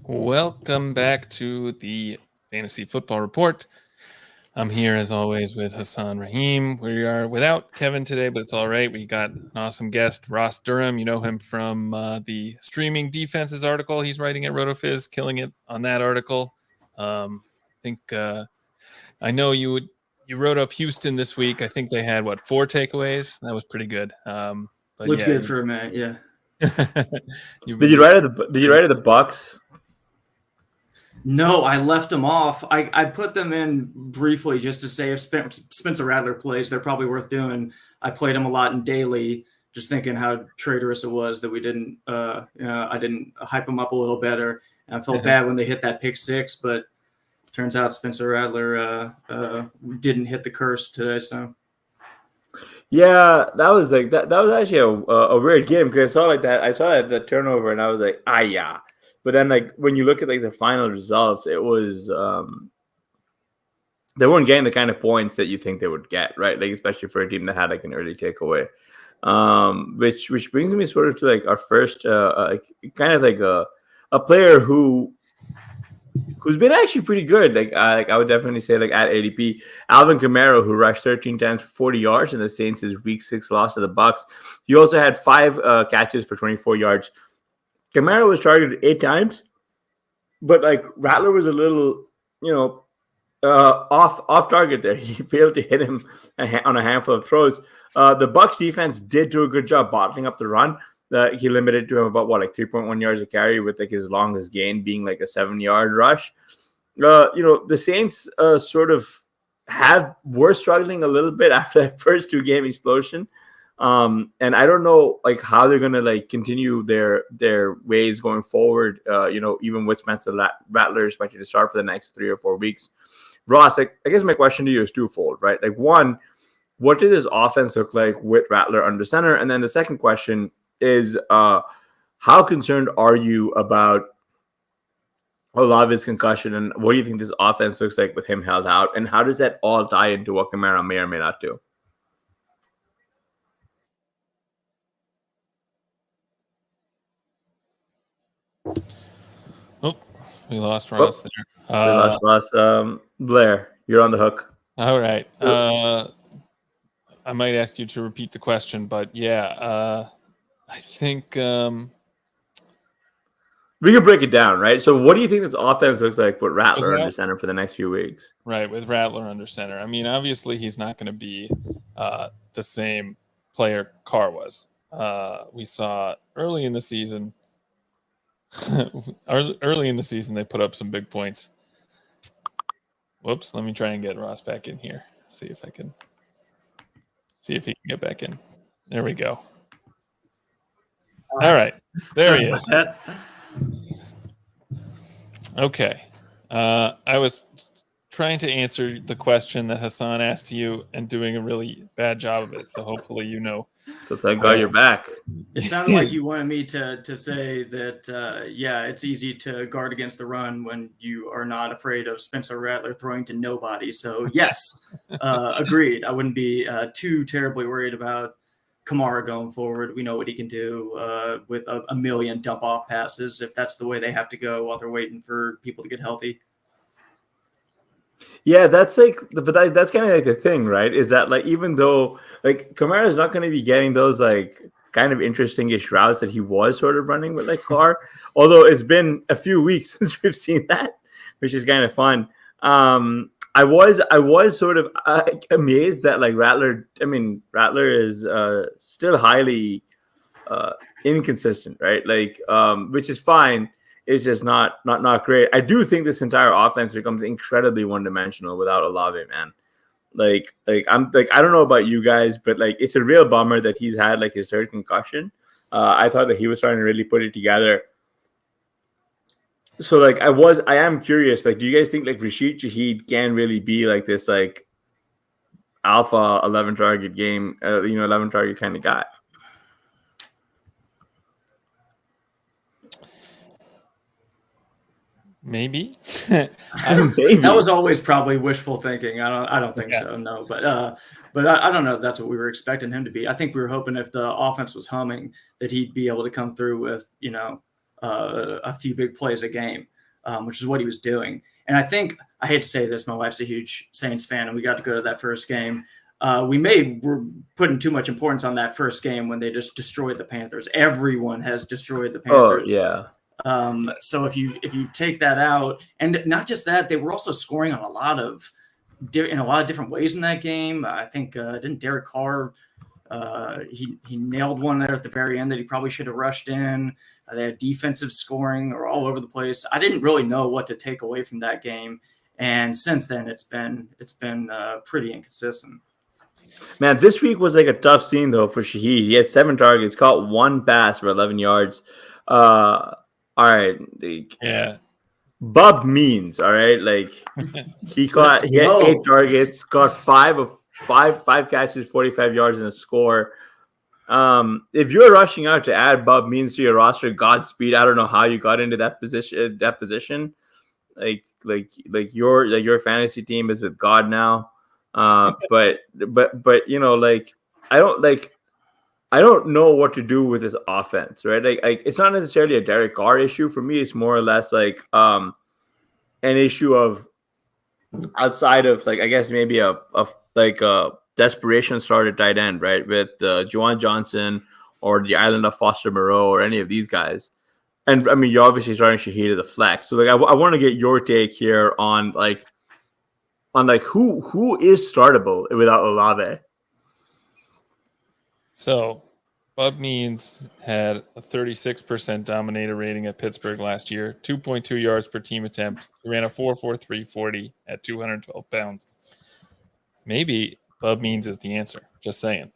Welcome back to the Fantasy Football Report. I'm here as always with Hasan Rahim. We are without Kevin today, but it's all right. We got an awesome guest, Ross Durham. You know him from the streaming defenses article he's writing at RotoFiz, killing it on that article. I think I know you wrote up Houston this week. I think they had four takeaways. That was pretty good. But Looked yeah, good for a minute, yeah. you've Did been you write it? Did you write it the Bucks? No, I left them off. I put them in briefly just to say if Spencer Rattler plays, they're probably worth doing. I played him a lot in daily, just thinking how traitorous it was that we didn't, I didn't hype them up a little better. And I felt bad when they hit that pick six, but turns out Spencer Rattler didn't hit the curse today. So Yeah, that was like that. That was actually a weird game because I saw like that. I saw that the turnover, and I was like, ah, yeah. But then like when you look at like the final results, it was they weren't getting the kind of points that you think they would get, right? Like especially for a team that had like an early takeaway. Which brings me sort of to like our first kind of like a player who's been actually pretty good. Like I would definitely say like at ADP, Alvin Kamara, who rushed 13 times for 40 yards in the Saints' Week 6 loss to the Bucks. He also had 5 catches for 24 yards. Kamara was targeted 8 times, but like Rattler was a little, off target there. He failed to hit him on a handful of throws. The Bucks defense did do a good job bottling up the run. He limited to him about 3.1 yards a carry, with like his longest gain being like a 7-yard rush. The Saints sort of were struggling a little bit after that first 2-game explosion. And I don't know like how they're gonna like continue their ways going forward. Even with Spencer Rattler expected to start for the next 3 or 4 weeks. Ross, I guess my question to you is twofold, right? Like one, what does his offense look like with Rattler under center? And then the second question is how concerned are you about Olave's concussion, and what do you think this offense looks like with him held out, and how does that all tie into what Kamara may or may not do? Oh, we lost Ross there. We lost Ross. Blair, you're on the hook. All right. I might ask you to repeat the question, but yeah, I think we can break it down, right? So what do you think this offense looks like with Rattler under center for the next few weeks? Right, with Rattler under center. I mean, obviously he's not going to be the same player Carr was. We saw early in the season. Early in the season, they put up some big points. Whoops, let me try and get Ross back in here. See if he can get back in. There we go. All right, there he is. Okay, I was trying to answer the question that Hasan asked you and doing a really bad job of it. So hopefully you know. So thank God you're back. It sounded like you wanted me to say that, it's easy to guard against the run when you are not afraid of Spencer Rattler throwing to nobody. So, yes, agreed. I wouldn't be too terribly worried about Kamara going forward. We know what he can do with a million dump-off passes if that's the way they have to go while they're waiting for people to get healthy. Yeah, that's like, but that's kind of like the thing, right? Is that like even though like Kamara is not going to be getting those like kind of interesting-ish routes that he was sort of running with like Carr, although it's been a few weeks since we've seen that, which is kind of fun. I was sort of amazed that like Rattler is still highly inconsistent, right? Like, which is fine. It's just not great. I do think this entire offense becomes incredibly one-dimensional without Olave, man. Like I'm like, I don't know about you guys, but like it's a real bummer that he's had like his third concussion. I thought that he was starting to really put it together. So like I am curious, like, do you guys think like Rashid Shaheed can really be like this like alpha 11 target game, 11 target kind of guy? Maybe. Maybe. That was always probably wishful thinking. I don't think so. No, but I don't know if that's what we were expecting him to be. I think we were hoping if the offense was humming that he'd be able to come through with a few big plays a game, which is what he was doing. And I think, I hate to say this, my wife's a huge Saints fan, and we got to go to that first game. We're putting too much importance on that first game when they just destroyed the Panthers. Everyone has destroyed the Panthers. Oh, yeah. So if you take that out, and not just that, they were also scoring on a lot of different ways in that game. I think didn't Derek Carr he nailed one there at the very end that he probably should have rushed in. They had defensive scoring or all over the place. I didn't really know what to take away from that game, and since then it's been pretty inconsistent. Man, this week was like a tough scene though for Shaheed. He had 7 targets, caught 1 pass for 11 yards. All right, yeah. Bub means all right. Like he had 8 targets, got 5 catches, 45 yards, and a score. If you're rushing out to add Bub means to your roster, Godspeed. I don't know how you got into that position. Like your fantasy team is with God now. But you know, like I don't know what to do with this offense, right? Like it's not necessarily a Derek Carr issue for me. It's more or less like an issue of outside of like I guess maybe a desperation start at tight end, right? With Juwan Johnson or the island of Foster Moreau or any of these guys. And I mean, you're obviously starting Shaheed at the flex. So like I want to get your take here on who is startable without Olave. So Bub Means had a 36% dominator rating at Pittsburgh last year, 2.2 yards per team attempt. He ran a 4.43 40 at 212 pounds. Maybe Bub Means is the answer. Just saying.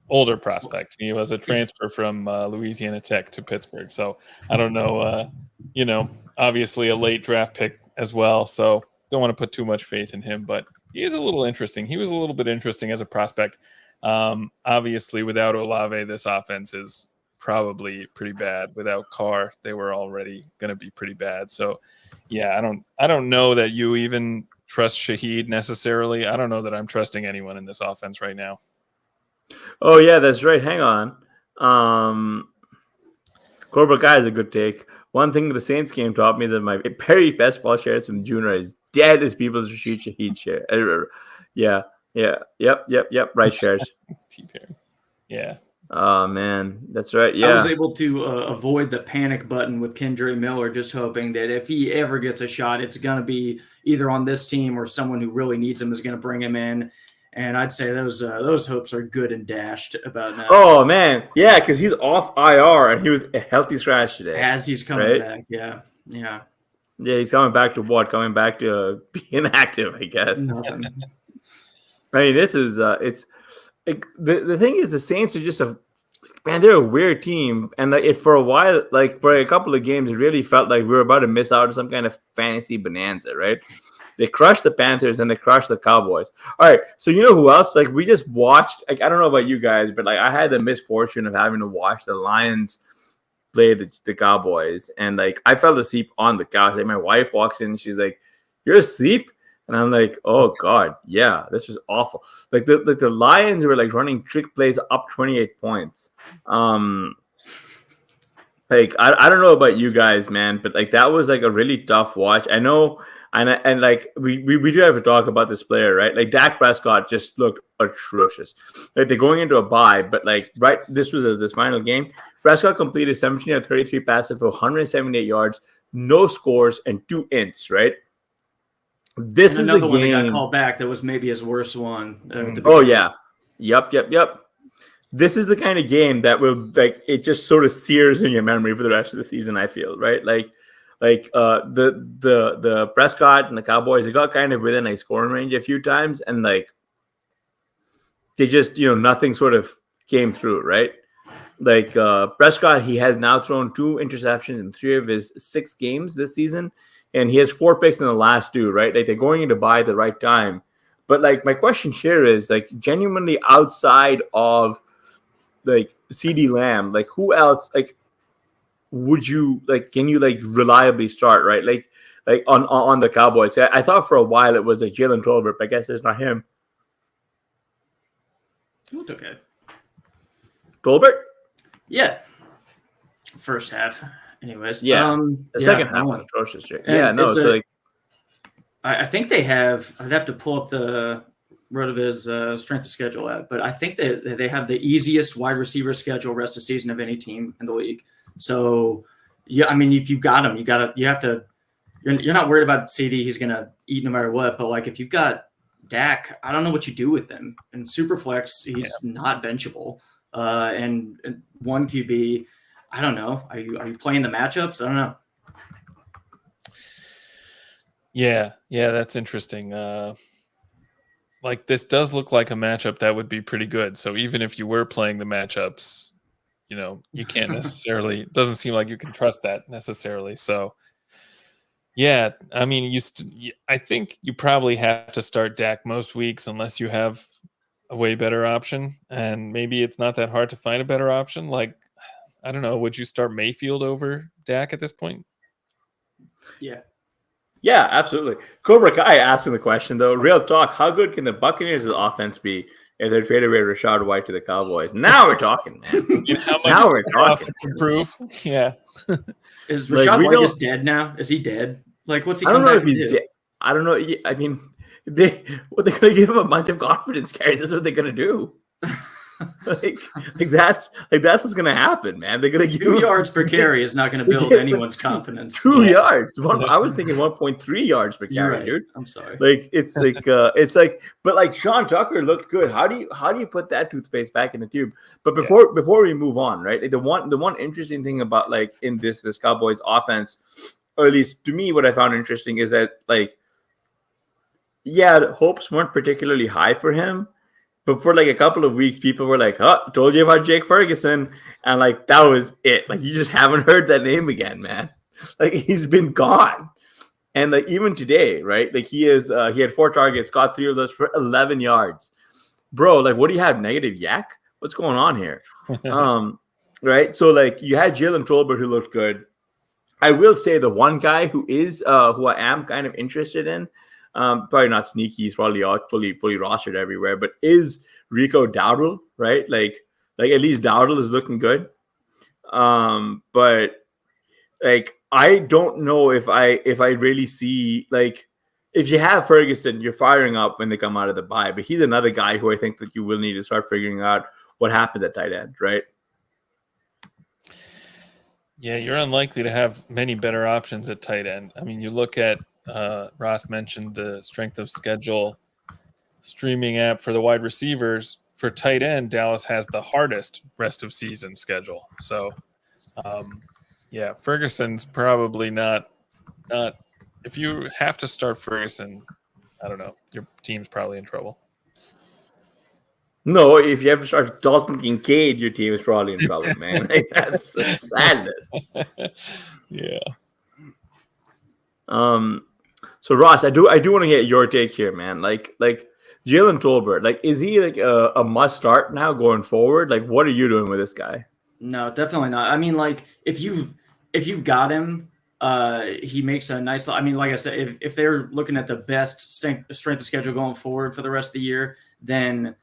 Older prospect. He was a transfer from Louisiana Tech to Pittsburgh. So I don't know. Obviously a late draft pick as well. So don't want to put too much faith in him, but he is a little interesting. He was a little bit interesting as a prospect. Obviously, without Olave, this offense is probably pretty bad. Without Carr, they were already going to be pretty bad. So, yeah, I don't know that you even trust Shaheed necessarily. I don't know that I'm trusting anyone in this offense right now. Oh yeah, that's right. Hang on. Cobra Kai is a good take. One thing the Saints game taught me that my very best ball shares from Junior is dead as people's Rashid Shaheed share. Yeah. Yep. Right shares. T-Perry. Yeah. Oh man, that's right. Yeah. I was able to avoid the panic button with Kendre Miller, just hoping that if he ever gets a shot, it's going to be either on this team or someone who really needs him is going to bring him in. And I'd say those hopes are good and dashed about now. Oh man, yeah, because he's off IR and he was a healthy scratch today. As he's coming back, yeah. Yeah, he's coming back to what? Coming back to being active, I guess. Nothing. I mean, this is it's like, the thing is the Saints are just they're a weird team, and for a while, like for a couple of games, it really felt like we were about to miss out on some kind of fantasy bonanza, right? They crushed the Panthers and they crushed the Cowboys. All right, so you know who else? Like we just watched. Like I don't know about you guys, but like I had the misfortune of having to watch the Lions play the Cowboys, and like I fell asleep on the couch. Like my wife walks in, and she's like, "You're asleep?" And I'm like, "Oh God, yeah, this was awful." Like the Lions were like running trick plays up 28 points. Like I don't know about you guys, man, but like that was like a really tough watch. I know. And like we do have to talk about this player, right? Like Dak Prescott just looked atrocious. Like they're going into a bye, but like this was this final game. Prescott completed 17 of 33 passes for 178 yards, no scores, and 2 ints, right? This is another the one game that got called back. That was maybe his worst one. Oh yeah, yep. This is the kind of game that will like it just sort of sears in your memory for the rest of the season. I feel right, like the Prescott and the Cowboys, they got kind of within a scoring range a few times, and like they just nothing sort of came through, right? Like Prescott, he has now thrown 2 interceptions in 3 of his 6 games this season, and he has 4 picks in the last 2, right? Like they're going into bye at the right time. But like my question here is like genuinely outside of like CD Lamb, like who else like would you like? Can you like reliably start, right? Like on the Cowboys. I thought for a while it was like Jalen Tolbert, but I guess it's not him. It's okay. Tolbert? Yeah. first half. Anyways, Yeah, the second half was atrocious. Yeah, no, so like I think they have. I'd have to pull up the RotoViz strength of schedule app, but I think that they have the easiest wide receiver schedule rest of season of any team in the league. So, yeah, I mean, if you've got him, you have to. You're not worried about CD. He's gonna eat no matter what. But like, if you've got Dak, I don't know what you do with him. And Superflex, he's not benchable. And one QB, I don't know. Are you playing the matchups? I don't know. Yeah, that's interesting. Like this does look like a matchup that would be pretty good. So even if you were playing the matchups, you can't necessarily. It doesn't seem like you can trust that necessarily. So. Yeah, I mean, I think you probably have to start Dak most weeks unless you have a way better option, and maybe it's not that hard to find a better option. Like, I don't know, would you start Mayfield over Dak at this point? Yeah, absolutely. Cobra Kai asking the question though. Real talk: how good can the Buccaneers' offense be if they trade away Rashad White to the Cowboys? Now we're talking, man. How much now we're talking. Improve? Yeah. Is Rashad White just dead now? Is he dead? Like, what's he? I don't know if he's dead. I don't know. I mean, they're going to give him a bunch of confidence carries. That's what they're going to do. like that's what's going to happen, man. They're going to give 2 yards per carry is not going to build anyone's confidence. 2 yards. I was thinking 1.3 yards per carry, dude. I'm sorry. Like it's like, but like Sean Tucker looked good. How do you put that toothpaste back in the tube? But before we move on, right? Like the one interesting thing about like in this Cowboys offense. Or at least to me, what I found interesting is that, like, the hopes weren't particularly high for him. But for, like, a couple of weeks, people were like, oh, told you about Jake Ferguson. And, like, that was it. Like, you just haven't heard that name again, man. Like, he's been gone. And, like, even today, right? Like, he had 4 targets, got 3 of those for 11 yards. Bro, like, what do you have? Negative yak? What's going on here? Right? So, like, you had Jalen Tolbert who looked good. I will say the one guy who I am kind of interested in, probably not sneaky, he's probably fully rostered everywhere, but is Rico Dowdle, right? Like at least Dowdle is looking good. But like I don't know if I really see, like, if you have Ferguson, you're firing up when they come out of the bye, but he's another guy who I think that you will need to start figuring out what happens at tight end, right? Yeah, you're unlikely to have many better options at tight end. I mean, you look at Ross mentioned the strength of schedule streaming app for the wide receivers. For tight end, Dallas has the hardest rest of season schedule. So, Ferguson's probably not. If you have to start Ferguson, I don't know. Your team's probably in trouble. No, if you have to start Dalton Kincaid, your team is probably in trouble, man. Like, that's sadness. Yeah. So Ross, I do want to get your take here, man. Like Jalen Tolbert, like, is he like a must start now going forward? Like, what are you doing with this guy? No, definitely not. I mean, like, if you've got him, he makes a nice. I mean, like I said, if they're looking at the best strength of schedule going forward for the rest of the year, then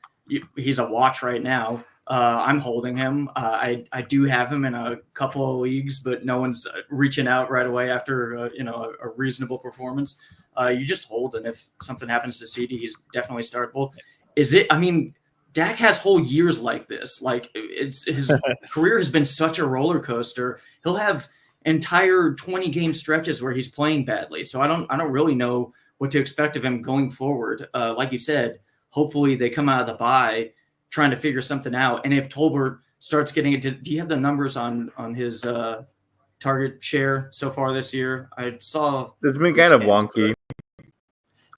he's a watch right now. I'm holding him. I do have him in a couple of leagues, but no one's reaching out right away after a reasonable performance. You just hold, and if something happens to CD, he's definitely startable. I mean, Dak has whole years like this. Like, his career has been such a roller coaster. He'll have entire 20-game stretches where he's playing badly. So I don't really know what to expect of him going forward. Like you said, hopefully they come out of the bye trying to figure something out. And if Tolbert starts getting it, do you have the numbers on his target share so far this year? I saw it's been kind of wonky.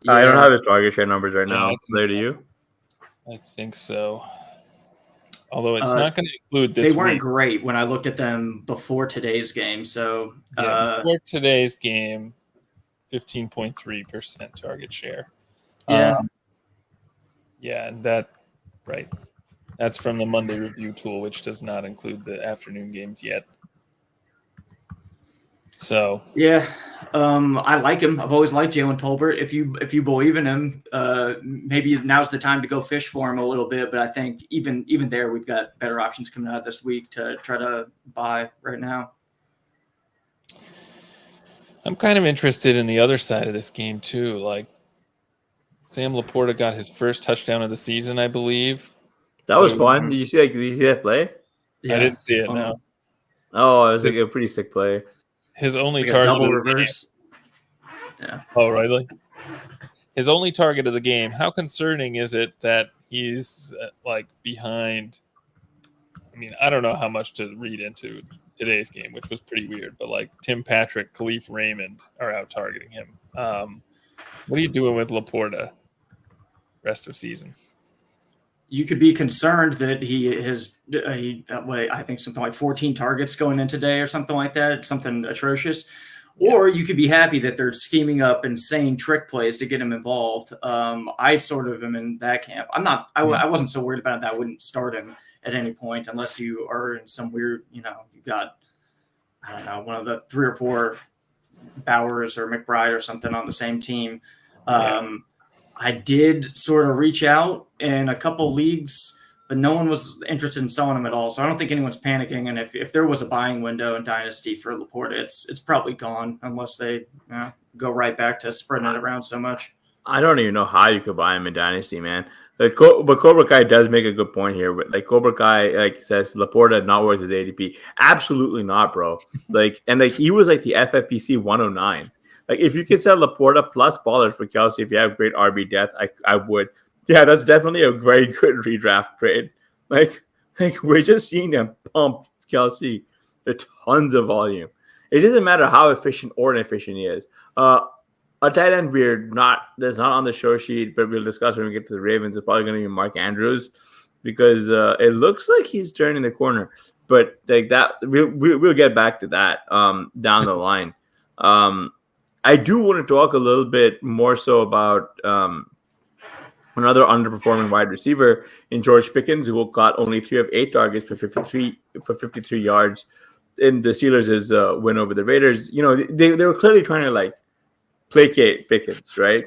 Yeah. I don't have his target share numbers right now. Blair, do you? I think so. Although it's not going to include this. They weren't great when I looked at them before today's game. So before today's game, 15.3% target share. Yeah. And that's from the Monday review tool, which does not include the afternoon games yet. So yeah, I like him. I've always liked Jalen Tolbert. If you believe in him, maybe now's the time to go fish for him a little bit. But I think even there, we've got better options coming out this week to try to buy right now. I'm kind of interested in the other side of this game too. Like Sam Laporta got his first touchdown of the season, I believe. That was fun. Did you see that play? Yeah, I didn't see it. No. Oh, it was like a pretty sick play. His only like target. Double reverse. Yeah. Oh, really? His only target of the game. How concerning is it that he's like behind? I mean, I don't know how much to read into today's game, which was pretty weird, but like Tim Patrick, Khalif Raymond are out targeting him. What are you doing with Laporta rest of season? You could be concerned that I think something like 14 targets going in today or something like that, something atrocious. Or you could be happy that they're scheming up insane trick plays to get him involved. I sort of am in that camp. I wasn't so worried about it that I wouldn't start him at any point unless you are in some weird, you got, I don't know, one of the 3 or 4 Bowers or McBride or something on the same team. I did sort of reach out in a couple leagues, but no one was interested in selling him at all. So I don't think anyone's panicking. And if there was a buying window in Dynasty for Laporta, it's probably gone unless they go right back to spreading it around so much. I don't even know how you could buy him in Dynasty, man. But Cobra Kai does make a good point here. But like Cobra Kai says, Laporta not worth his ADP. Absolutely not, bro. He was like the FFPC 109. Like if you could sell Laporta plus Pollard for Kelsey, if you have great RB depth, I would. Yeah, that's definitely a very good redraft trade. Like we're just seeing them pump Kelsey. There's tons of volume. It doesn't matter how efficient or inefficient he is. A tight end that's not on the show sheet, but we'll discuss when we get to the Ravens. It's probably going to be Mark Andrews because it looks like he's turning the corner. But like that, we'll get back to that down the line. I do want to talk a little bit more so about another underperforming wide receiver in George Pickens, who got only 3 of 8 targets for 53 yards in the Steelers' win over the Raiders. They were clearly trying to placate Pickens, right?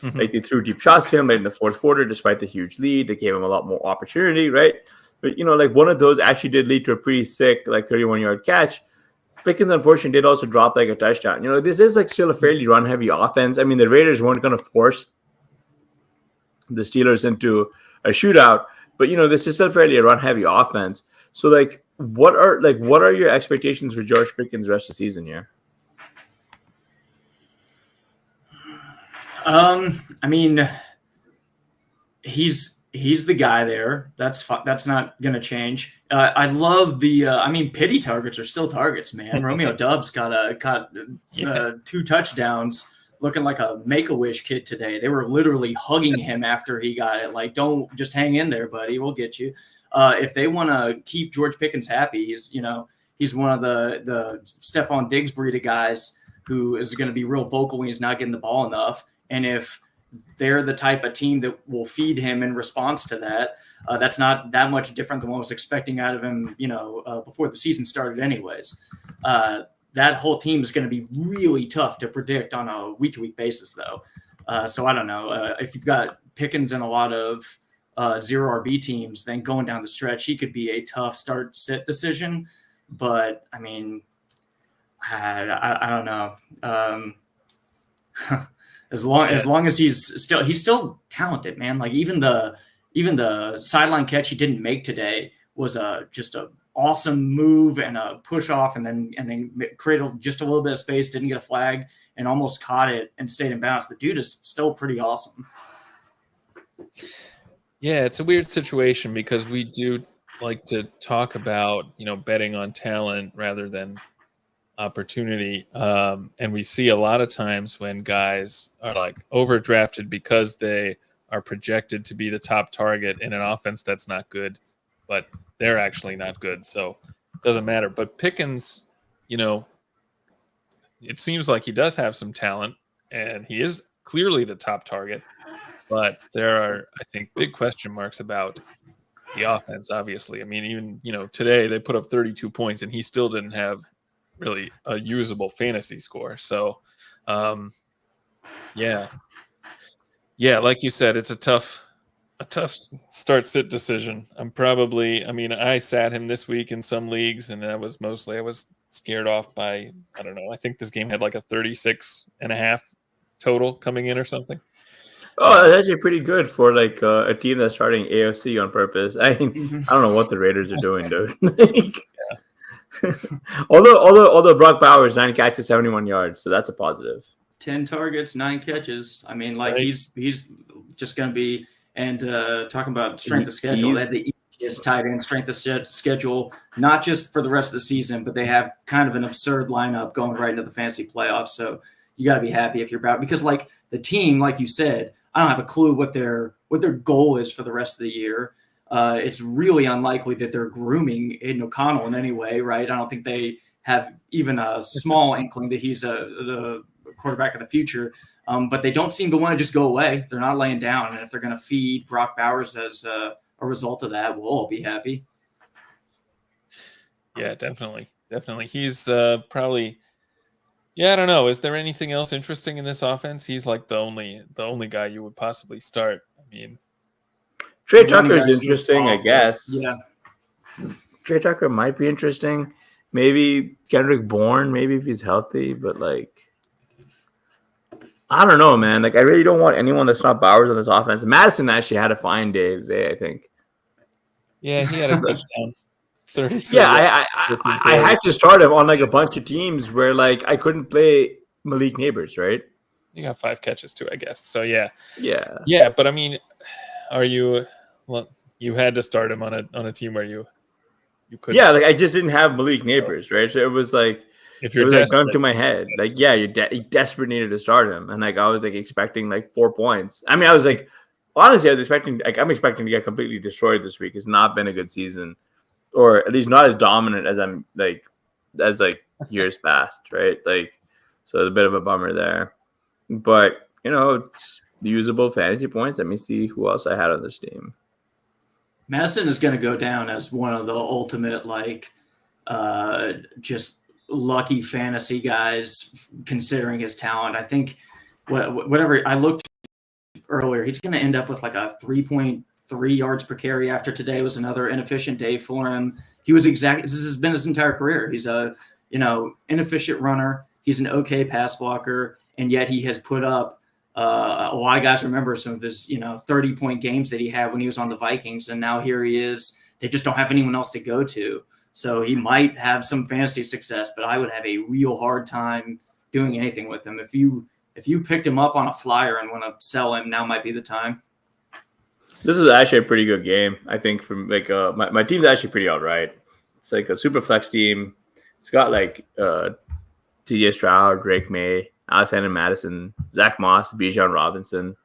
Mm-hmm. Like they threw deep shots to him in the fourth quarter, despite the huge lead. They gave him a lot more opportunity, right? But one of those actually did lead to a pretty sick 31-yard catch. Pickens, unfortunately, did also drop a touchdown. This is still a fairly run-heavy offense. I mean, the Raiders weren't going to force the Steelers into a shootout, but this is still fairly a run-heavy offense. So, what are your expectations for George Pickens rest of the season here? I mean, he's the guy there. That's not going to change. I love the. Pity targets are still targets, man. Romeo Doubs got 2 touchdowns, looking like a Make-A-Wish kid today. They were literally hugging him after he got it. Don't just hang in there, buddy. We'll get you. If they want to keep George Pickens happy, he's one of the Stephon Diggs breed of guys who is going to be real vocal when he's not getting the ball enough. And if they're the type of team that will feed him in response to that, that's not that much different than what I was expecting out of him, before the season started anyways. That whole team is going to be really tough to predict on a week-to-week basis, though. So I don't know. If you've got Pickens in a lot of 0 RB teams, then going down the stretch, he could be a tough start-sit decision. But, I mean, I don't know. As long as he's still talented, man. Even the sideline catch he didn't make today was just a awesome move and a push off, and then created just a little bit of space, didn't get a flag, and almost caught it and stayed in bounds. The dude is still pretty awesome. Yeah, it's a weird situation because we do like to talk about betting on talent rather than opportunity, and we see a lot of times when guys are overdrafted because they are projected to be the top target in an offense that's not good, but they're actually not good, so it doesn't matter. But Pickens, it seems like he does have some talent, and he is clearly the top target, but there are, I think, big question marks about the offense, obviously. I mean, even today they put up 32 points and he still didn't have really a usable fantasy score. So, yeah, like you said, it's a tough start sit decision. I sat him this week in some leagues, and I was scared off by, I don't know. I think this game had like a 36.5 total coming in or something. Oh, that's actually pretty good for like a team that's starting AOC on purpose. I mean, I don't know what the Raiders are doing, dude. although Brock Bowers 9 catches, 71 yards, so that's a positive. 10 targets, 9 catches. I mean, like, right. he's just going to be. And talking about strength of schedule, they had the easiest tight end strength of schedule, not just for the rest of the season, but they have kind of an absurd lineup going right into the fantasy playoffs. So you got to be happy if you're about, because like the team, like you said, I don't have a clue what their goal is for the rest of the year. It's really unlikely that they're grooming Aiden O'Connell in any way, right? I don't think they have even a small inkling that he's the quarterback of the future. But they don't seem to want to just go away. They're not laying down. And if they're going to feed Brock Bowers as a result of that, we'll all be happy. Yeah, definitely. He's probably, I don't know. Is there anything else interesting in this offense? He's like the only guy you would possibly start. I mean, Trey Tucker is interesting, I guess. Yeah. Trey Tucker might be interesting. Maybe Kendrick Bourne, maybe if he's healthy, but like, I don't know, man. Like, I really don't want anyone that's not Bowers on this offense. Mattison actually had a fine day today, I think. Yeah, he had a touchdown. 33. Yeah, I had to start him on like a bunch of teams where like I couldn't play Malik Neighbors, right? You got 5 catches too, I guess. So yeah. But I mean, you had to start him on a team where you could. Yeah, like I just didn't have Malik Neighbors, right? So it was like. If you're it was like gun to my head, like you desperate needed to start him, and like I was like expecting like 4 points. I mean, I was like, honestly, I was expecting I'm expecting to get completely destroyed this week. It's not been a good season, or at least not as dominant as I'm like years past, right? Like, so it's a bit of a bummer there, but it's usable fantasy points. Let me see who else I had on this team. Mattison is going to go down as one of the ultimate just lucky fantasy guys considering his talent. I think whatever I looked earlier, he's going to end up with like a 3.3 yards per carry after today was another inefficient day for him. This has been his entire career. He's a inefficient runner. He's an okay pass blocker, and yet he has put up a lot of guys remember some of his 30-point games that he had when he was on the Vikings, and now here he is. They just don't have anyone else to go to. So he might have some fantasy success, but I would have a real hard time doing anything with him. If you picked him up on a flyer and want to sell him, now might be the time. This is actually a pretty good game, I think. From like my team's actually pretty all right. It's like a super flex team. It's got like TJ Stroud, Drake May, Alexander Mattison, Zach Moss, Bijan Robinson,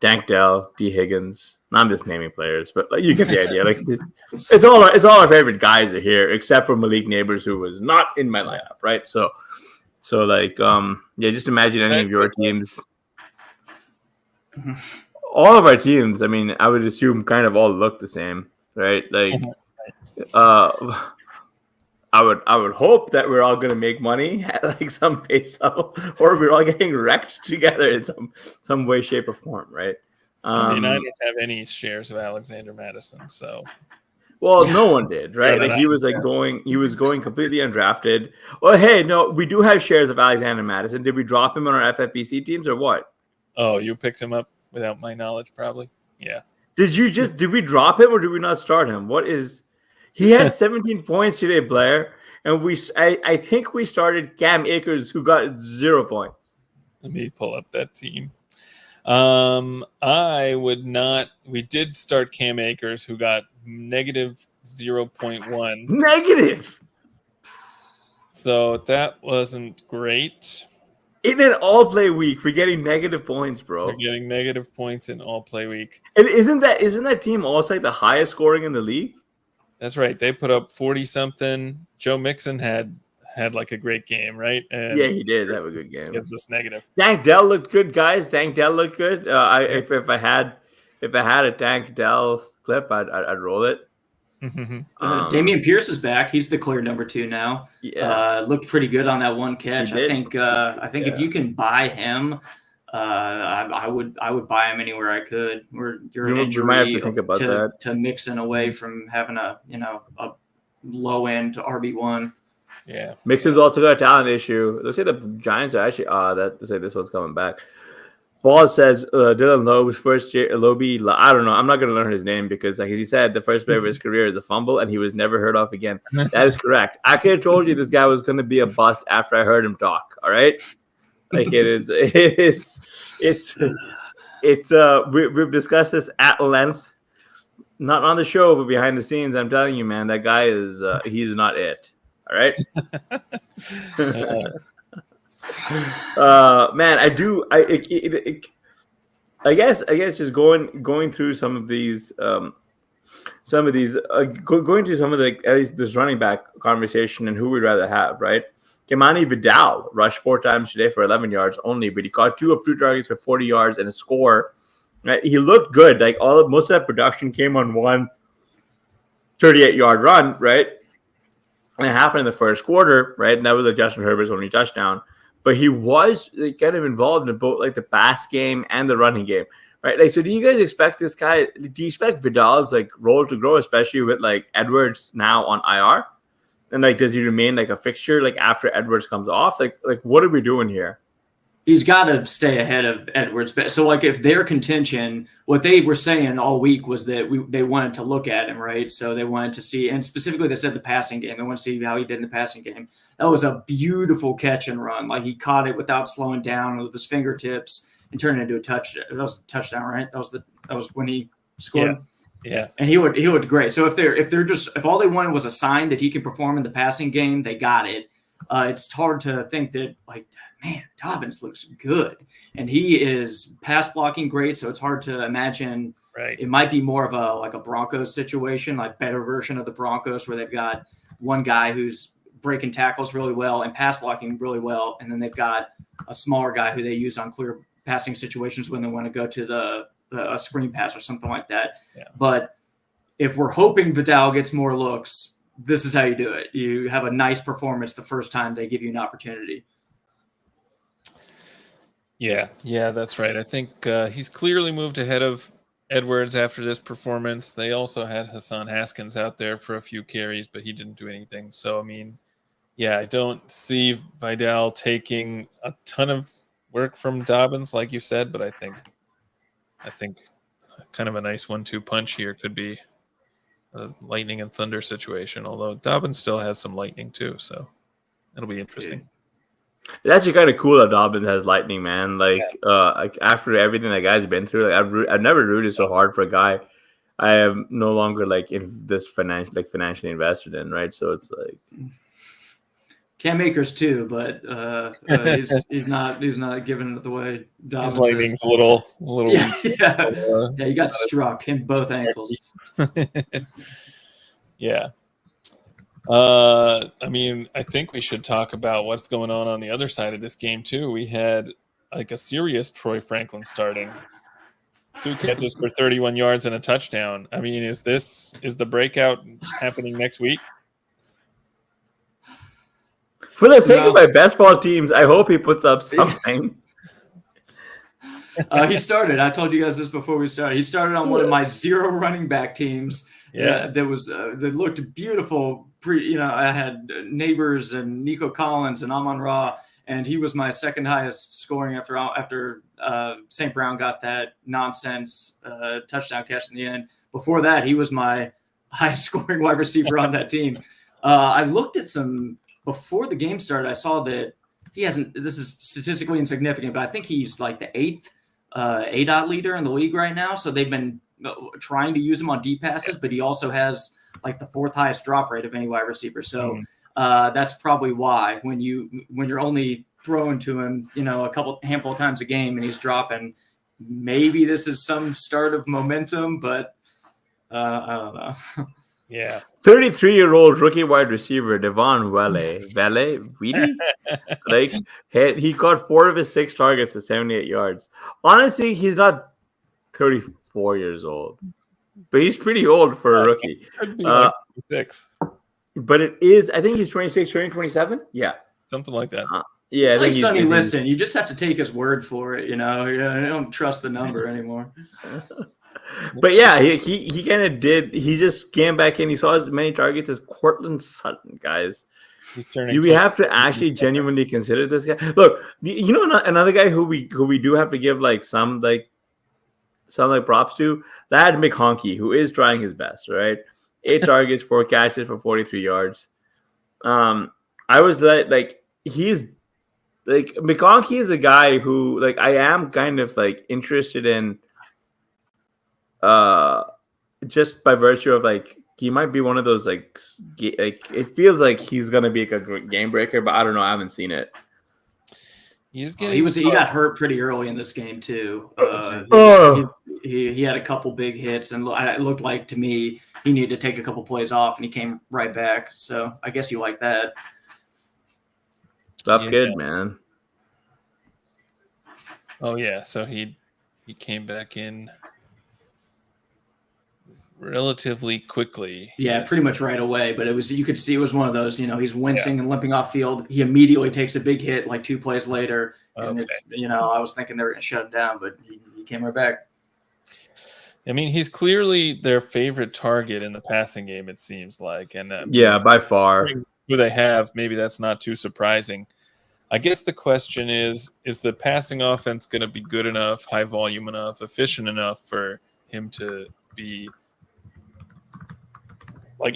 Tank Dell, D. Higgins. I'm just naming players, but like you get the idea. Like it's all our favorite guys are here, except for Malik Neighbors, who was not in my lineup, right? So like just imagine any of your teams. All of our teams, I mean, I would assume kind of all look the same, right? Like I would hope that we're all gonna make money at like some base level, or we're all getting wrecked together in some way, shape, or form, right? I mean, I didn't have any shares of Alexander Mattison, so. Well, no one did, right? Like he was going completely undrafted. Well, hey, no, we do have shares of Alexander Mattison. Did we drop him on our FFPC teams or what? Oh, you picked him up without my knowledge, probably. Yeah. Did we drop him or did we not start him? He had 17 points today, Blair, and I think we started Cam Akers, who got 0 points. Let me pull up that team. We did start Cam Akers, who got negative 0.1. Negative. So that wasn't great. In an all-play week, we're getting negative points, bro. We're getting negative points in all-play week. And isn't that team also like the highest scoring in the league? That's right. They put up 40-something. Joe Mixon had like a great game, right? And yeah, he did have a good game. Gives us negative. Tank Dell looked good, guys. Tank Dell looked good. If I had a Tank Dell clip, I'd roll it. Dameon Pierce is back. He's the clear number 2 now. Yeah, Looked pretty good on that one catch. I think if you can buy him, I would buy him anywhere I could. You're an injury might have to think about that. To Mixon away from having a low end RB1. Yeah, Mixon's also got a talent issue. Let's say the Giants are actually that to say this one's coming back. Ball says Dylan Loeb's first year. Lobe, I don't know. I'm not going to learn his name because, like he said, the first play of his career is a fumble, and he was never heard of again. That is correct. I could have told you this guy was going to be a bust after I heard him talk. All right, like we've discussed this at length, not on the show, but behind the scenes. I'm telling you, man, that guy is he's not it. All right. Man, I guess just going through some of these going through some of the at least this running back conversation and who we'd rather have, right? Vidal rushed 4 times today for 11 yards only, but he caught 2 of 2 targets for 40 yards and a score. Right? He looked good. Like most of that production came on one 38-yard run, right? And it happened in the first quarter, right? And that was Justin Herbert's only touchdown. But he was kind of involved in both like the pass game and the running game, right? Like, so do you guys expect this guy? Do you expect Vidal's role to grow, especially with Edwards now on IR? And does he remain a fixture after Edwards comes off? Like what are we doing here? He's got to stay ahead of Edwards. So, if their contention, what they were saying all week was that they wanted to look at him, right? So they wanted to see, and specifically they said the passing game. They want to see how he did in the passing game. That was a beautiful catch and run. He caught it without slowing down with his fingertips and turned it into a touchdown. That was a touchdown, right? That was when he scored. Yeah. And he looked great. So if all they wanted was a sign that he could perform in the passing game, they got it. It's hard to think that man, Dobbins looks good, and he is pass blocking great. So it's hard to imagine. Right. It might be more of a Broncos situation, better version of the Broncos, where they've got one guy who's breaking tackles really well and pass blocking really well, and then they've got a smaller guy who they use on clear passing situations when they want to go to a screen pass or something like that. Yeah. But if we're hoping Vidal gets more looks, this is how you do it. You have a nice performance the first time they give you an opportunity. Yeah, that's right. I think he's clearly moved ahead of Edwards after this performance. They also had Hassan Haskins out there for a few carries, but he didn't do anything. So, I don't see Vidal taking a ton of work from Dobbins, like you said, but I think kind of a nice 1-2 punch here could be a lightning and thunder situation, although Dobbins still has some lightning too, so it'll be interesting. It's actually kind of cool that Dobbins has lightning, man. After everything that guy's been through, I've never rooted so hard for a guy I am no longer in this financially invested in, right? So it's Cam Akers too, but he's not giving it away. His lightning's a little. Yeah, he got struck in both ankles. Yeah. I think we should talk about what's going on the other side of this game too. We had a serious Troy Franklin starting. 2 catches for 31 yards and a touchdown. Is the breakout happening next week? For the sake of my best ball teams, I hope he puts up something. He started. I told you guys this before we started. He started on one of my 0 running back teams. Yeah, that looked beautiful. I had Neighbors and Nico Collins and Amon Ra, and he was my second highest scoring after St. Brown got that nonsense touchdown catch in the end. Before that, he was my highest scoring wide receiver on that team. I looked at some before the game started. I saw that he hasn't. This is statistically insignificant, but I think he's the 8th ADOT leader in the league right now. So they've been trying to use him on deep passes, but he also has the 4th highest drop rate of any wide receiver. So that's probably why when you're only throwing to him, a handful of times a game and he's dropping, maybe this is some start of momentum, but I don't know. Yeah. 33-year-old rookie wide receiver Devon he caught 4 of his 6 targets for 78 yards. Honestly, he's not 34 years old. but he's pretty old for a rookie. Could be like 6. But it is, I think he's 26, turning 27. Yeah. Something like that. Yeah, It's I like think Sonny Liston. You just have to take his word for it, I don't trust the number anymore. But yeah, he kind of did. He just came back in. He saw as many targets as Cortland Sutton, guys. Do we have to actually genuinely consider this guy? Look, another guy who we do have to give some props to, that McConkey, who is trying his best, right? 8 targets, 4 catches for 43 yards. I was he's McConkey is a guy who I am kind of interested in, just by virtue of he might be one of those it feels like he's gonna be a great game breaker, but I don't know. I haven't seen it. He got hurt pretty early in this game too. He had a couple big hits, and it looked like to me he needed to take a couple plays off, and he came right back. So I guess you like that. Stuff good, man. Oh yeah, so he came back in relatively quickly. Yeah, pretty much right away. But you could see it was one of those, he's wincing and limping off field. He immediately takes a big hit 2 plays later. And it's, I was thinking they were going to shut him down, but he came right back. I mean, he's clearly their favorite target in the passing game, it seems like. And by far. Who they have, maybe that's not too surprising. I guess the question is the passing offense going to be good enough, high volume enough, efficient enough for him to be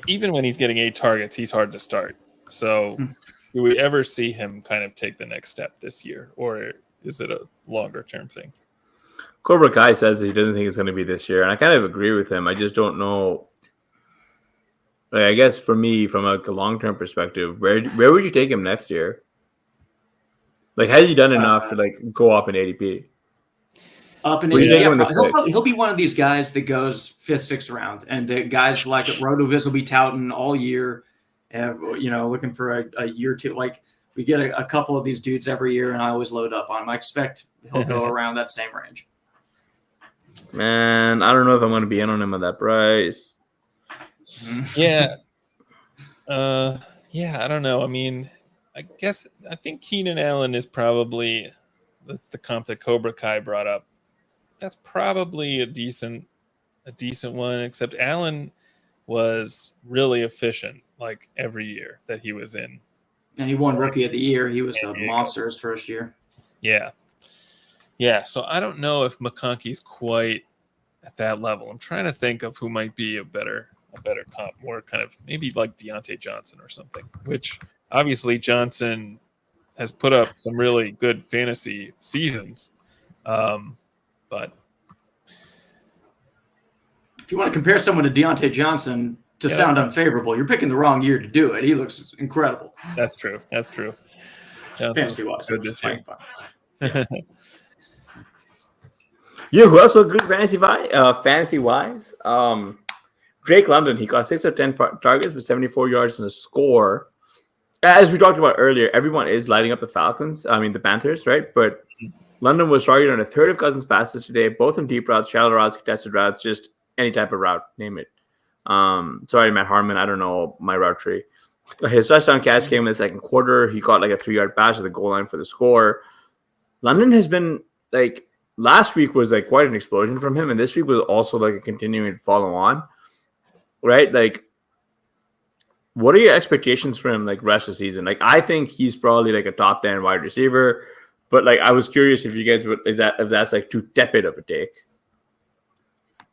even when he's getting 8 targets, he's hard to start. So do we ever see him kind of take the next step this year, or is it a longer term thing? Cobra Kai says he doesn't think it's going to be this year, and I kind of agree with him. I just don't know. I guess for me, from a long-term perspective, where would you take him next year? Has he done enough to go up in ADP? Up in ADP, he'll be one of these guys that goes 5th, 6th round, and the guys like RotoViz will be touting all year, looking for a year or two. We get a couple of these dudes every year, and I always load up on him. I expect he'll go around that same range. Man, I don't know if I'm going to be in on him at that price. Yeah. I don't know. I mean, I think Keenan Allen is probably that's the comp that Cobra Kai brought up. That's probably a decent one, except Allen was really efficient every year that he was in. And he won Rookie of the Year. He was a monster his first year. Yeah. Yeah, so I don't know if McConkey's quite at that level. I'm trying to think of who might be a better comp, more kind of maybe Deontay Johnson or something, which obviously Johnson has put up some really good fantasy seasons. But if you want to compare someone to Deontay Johnson to sound unfavorable, you're picking the wrong year to do it. He looks incredible. That's true. Fantasy-wise. Good this year. Yeah, who else looked good fantasy-wise? Drake London, he got 6 of 10 targets with 74 yards and a score. As we talked about earlier, everyone is lighting up the Panthers, right? But London was targeted on a third of Cousins' passes today, both on deep routes, shallow routes, contested routes, just any type of route, name it. Sorry, Matt Harmon, I don't know my route tree. His touchdown catch came in the second quarter. He got a 3-yard pass at the goal line for the score. London has been last week was quite an explosion from him, and this week was also a continuing to follow on, right? What are your expectations for him rest of the season? I think he's probably a top 10 wide receiver, but I was curious if you guys if that's too tepid of a take.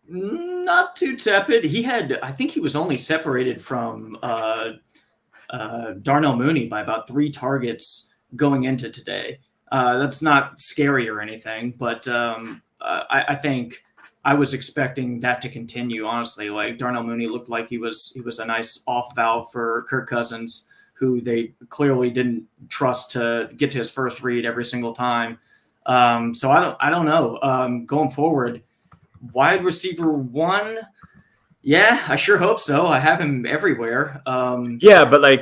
Not too tepid. I think he was only separated from Darnell Mooney by about 3 targets going into today. That's not scary or anything, but I think I was expecting that to continue, honestly. Darnell Mooney looked like he was a nice off valve for Kirk Cousins, who they clearly didn't trust to get to his first read every single time. So I don't know. Going forward, wide receiver 1, yeah, I sure hope so. I have him everywhere. Yeah, but I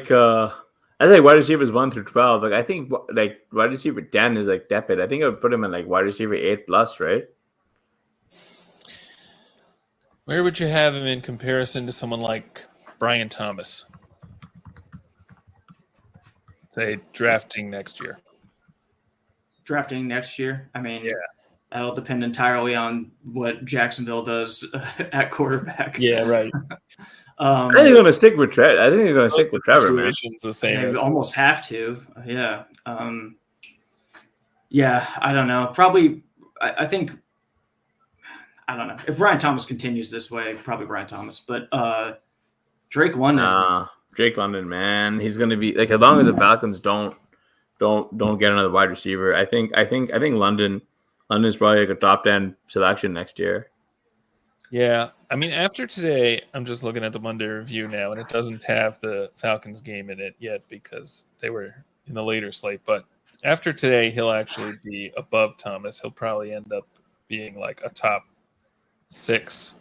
think wide receivers 1 through 12. I think wide receiver 10 is tepid. I think I would put him in wide receiver 8+, right? Where would you have him in comparison to someone like Brian Thomas? Say drafting next year. Drafting next year. I mean, Yeah. that'll depend entirely on what Jacksonville does at quarterback. Yeah, right. I think they're going to stick with Trevor. I think they're going to stick with Trevor, man. The same they almost have to. Yeah. Yeah, I don't know. Probably, I think, I don't know. If Brian Thomas continues this way, probably Brian Thomas. But Drake London. Drake London, man. He's going to be, like, as long as the Falcons don't get another wide receiver, I think London's probably like a top 10 selection next year. Yeah. I mean, after today, I'm just looking at the Monday review now, and it doesn't have the Falcons game in it yet because they were in the later slate. But after today, he'll actually be above Thomas. He'll probably end up being like a top 6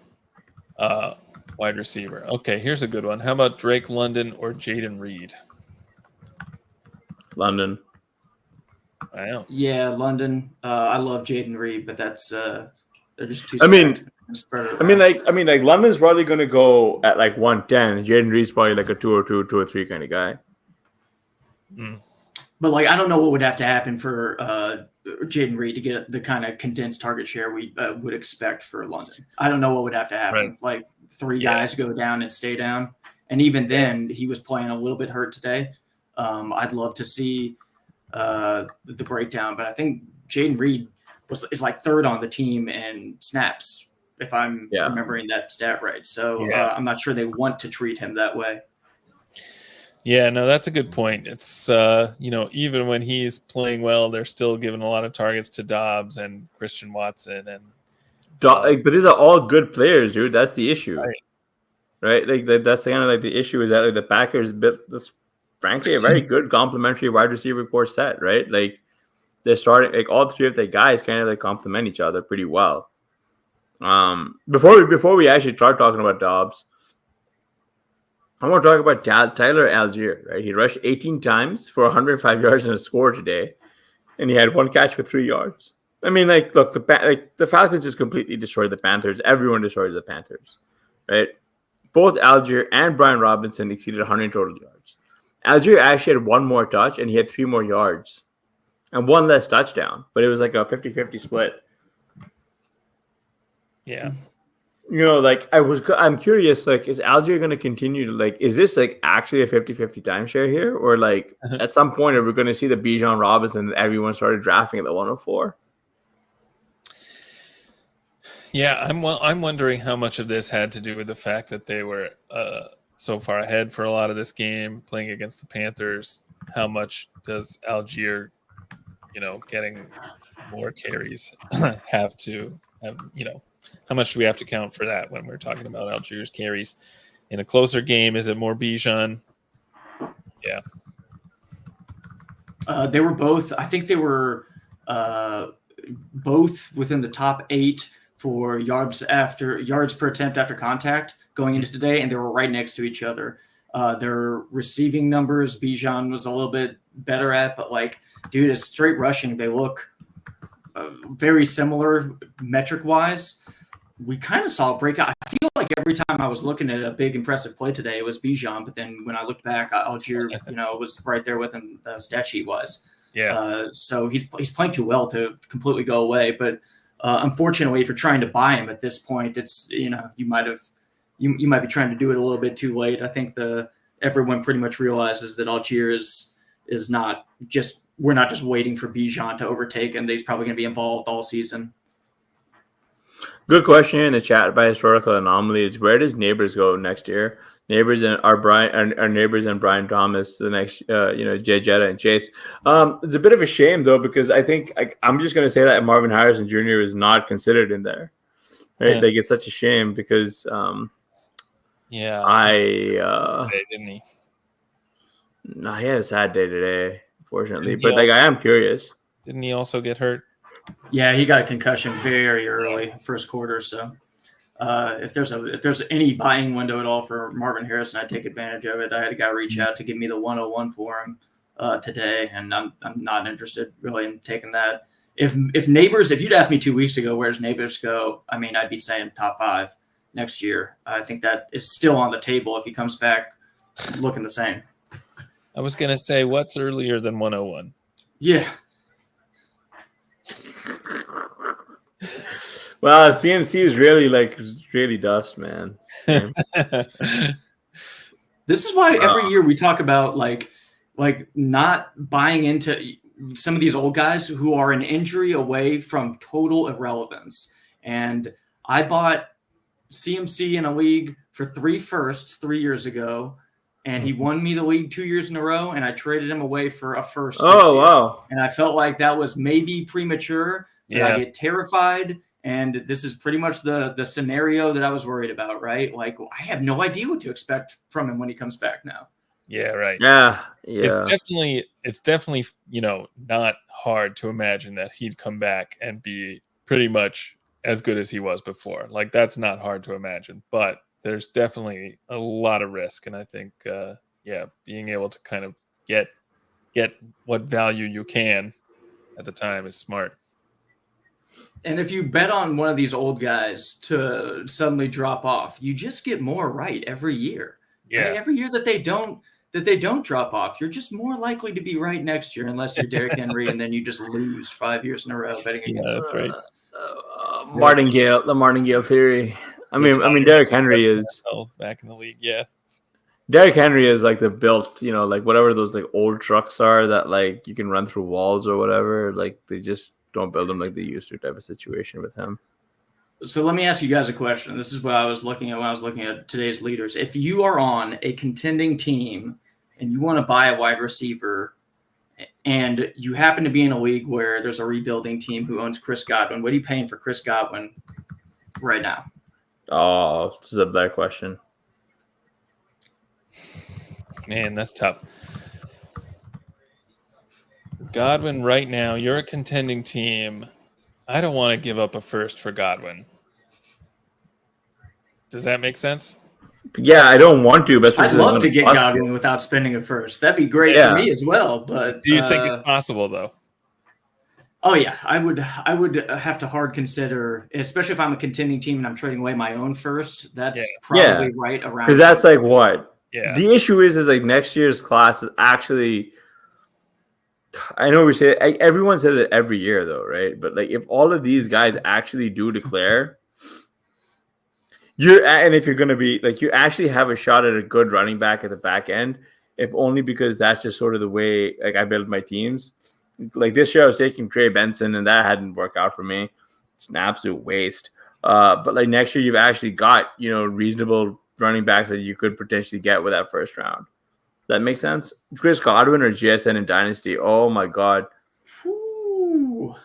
wide receiver. Okay, here's a good one. How about Drake London or Jaden Reed? London. Wow. Yeah, London. I love Jaden Reed, but that's they're just too. Like London's probably going to go at like 110. Jaden Reed's probably like a 2 or 3 kind of guy. But like, I don't know what would have to happen for Jaden Reed to get the kind of condensed target share we would expect for London. I don't know what would have to happen. Right. Like 3 guys go down and stay down, and even then, he was playing a little bit hurt today. I'd love to see the breakdown, but I think Jaden Reed is like 3rd on the team in snaps, if I'm remembering that stat right. So I'm not sure they want to treat him that way. Yeah, no, that's a good point. It's even when he's playing well, they're still giving a lot of targets to Dobbs and Christian Watson but these are all good players, dude. That's the issue, right? Like that's kind of like the issue is that like the Packers built this, frankly, a very good complementary wide receiver core set, right? Like they're starting, like all 3 of the guys kind of like complement each other pretty well. Before we actually start talking about Dobbs, I want to talk about Tyler Algier, right? He rushed 18 times for 105 yards and a score today, and he had 1 catch for 3 yards. I mean, like, look, the Falcons just completely destroyed the Panthers. Everyone destroys the Panthers, right? Both Algier and Brian Robinson exceeded 100 total yards. Algier actually had 1 more touch, and he had 3 more yards and 1 less touchdown, but it was like a 50-50 split. Yeah. Like I'm curious, like, is Algier going to continue to, like, is this like actually a 50-50 timeshare here? Or like at some point are we going to see the Bijan Robinson that everyone started drafting at the 104? Yeah, I'm wondering how much of this had to do with the fact that they were so far ahead for a lot of this game playing against the Panthers. How much does Algier, getting more carries have to have, how much do we have to count for that when we're talking about Algier's carries in a closer game? Is it more Bijan? Yeah. They were both, I think they were both within the top 8 for yards per attempt after contact going into today, and they were right next to each other. Their receiving numbers, Bijan was a little bit better at, but like, dude, it's straight rushing. They look very similar metric-wise. We kind of saw a breakout. I feel like every time I was looking at a big impressive play today, it was Bijan, but then when I looked back, Algier, was right there with him stat sheet-wise. Yeah. So he's playing too well to completely go away, but unfortunately, if you're trying to buy him at this point, it's you might be trying to do it a little bit too late. I think everyone pretty much realizes that Algier is not just, we're not just waiting for Bijan to overtake, and he's probably going to be involved all season. Good question here in the chat by Historical Anomaly is, where does Neighbors go next year? Neighbors and our Neighbors and Brian Thomas the next, Jay Jetta and Chase. It's a bit of a shame though, because I think I'm just going to say that Marvin Harrison Jr. is not considered in there. Right? Yeah. Like, it's such a shame because didn't he? No, he had a sad day today, unfortunately. But I am curious. Didn't he also get hurt? Yeah, he got a concussion very early, first quarter. So if there's any buying window at all for Marvin Harrison, I'd take advantage of it. I had a guy reach out to give me the 101 for him today, and I'm not interested really in taking that. If Neighbors, if you'd asked me 2 weeks ago, where's Neighbors go? I mean, I'd be saying top 5. next year. I think that is still on the table if he comes back looking the same. I was going to say, what's earlier than 101? Yeah. Well, CMC is really dust, man. Same. This is why every year we talk about like not buying into some of these old guys who are an injury away from total irrelevance. And I bought CMC in a league for 3 firsts 3 years ago, and he won me the league 2 years in a row, and I traded him away for a first. Oh, wow. And I felt like that was maybe premature, but Yeah. I get terrified. And this is pretty much the scenario that I was worried about, right? Like, I have no idea what to expect from him when he comes back now. Yeah, right. Yeah. It's definitely, not hard to imagine that he'd come back and be pretty much as good as he was before. Like, that's not hard to imagine, but there's definitely a lot of risk. And I think, being able to kind of get what value you can at the time is smart. And if you bet on one of these old guys to suddenly drop off, you just get more right every year. Yeah. Right? Every year that they don't drop off, you're just more likely to be right next year, unless you're Derrick Henry and then you just lose 5 years in a row betting against. Yeah, that's right. Martingale, the Martingale theory. I mean, Derrick Henry is back in the league. Yeah. Derrick Henry is like the built, like whatever those like old trucks are that like you can run through walls or whatever. Like they just don't build them like they used to type of situation with him. So let me ask you guys a question. This is what I was looking at when I was looking at today's leaders. If you are on a contending team and you want to buy a wide receiver and you happen to be in a league where there's a rebuilding team who owns Chris Godwin, what are you paying for Chris Godwin right now? Oh, this is a better question. Man, that's tough. Godwin right now, you're a contending team. I don't want to give up a first for Godwin. Does that make sense? Yeah, I don't want to. But I'd love to get Godwin without spending a first. That'd be great for me as well. But do you think it's possible though? Oh yeah, I would have to hard consider, especially if I'm a contending team and I'm trading away my own first. That's probably right around, because that's like what. Yeah. The issue is like next year's class is actually. I know we say everyone says it every year though, right? But like if all of these guys actually do declare, if you're gonna be like you actually have a shot at a good running back at the back end, if only because that's just sort of the way like I build my teams. Like this year I was taking Trey Benson and that hadn't worked out for me. It's an absolute waste. But like next year you've actually got, reasonable running backs that you could potentially get with that first round. That makes sense. Chris Godwin or GSN in Dynasty. Oh my God. Ooh.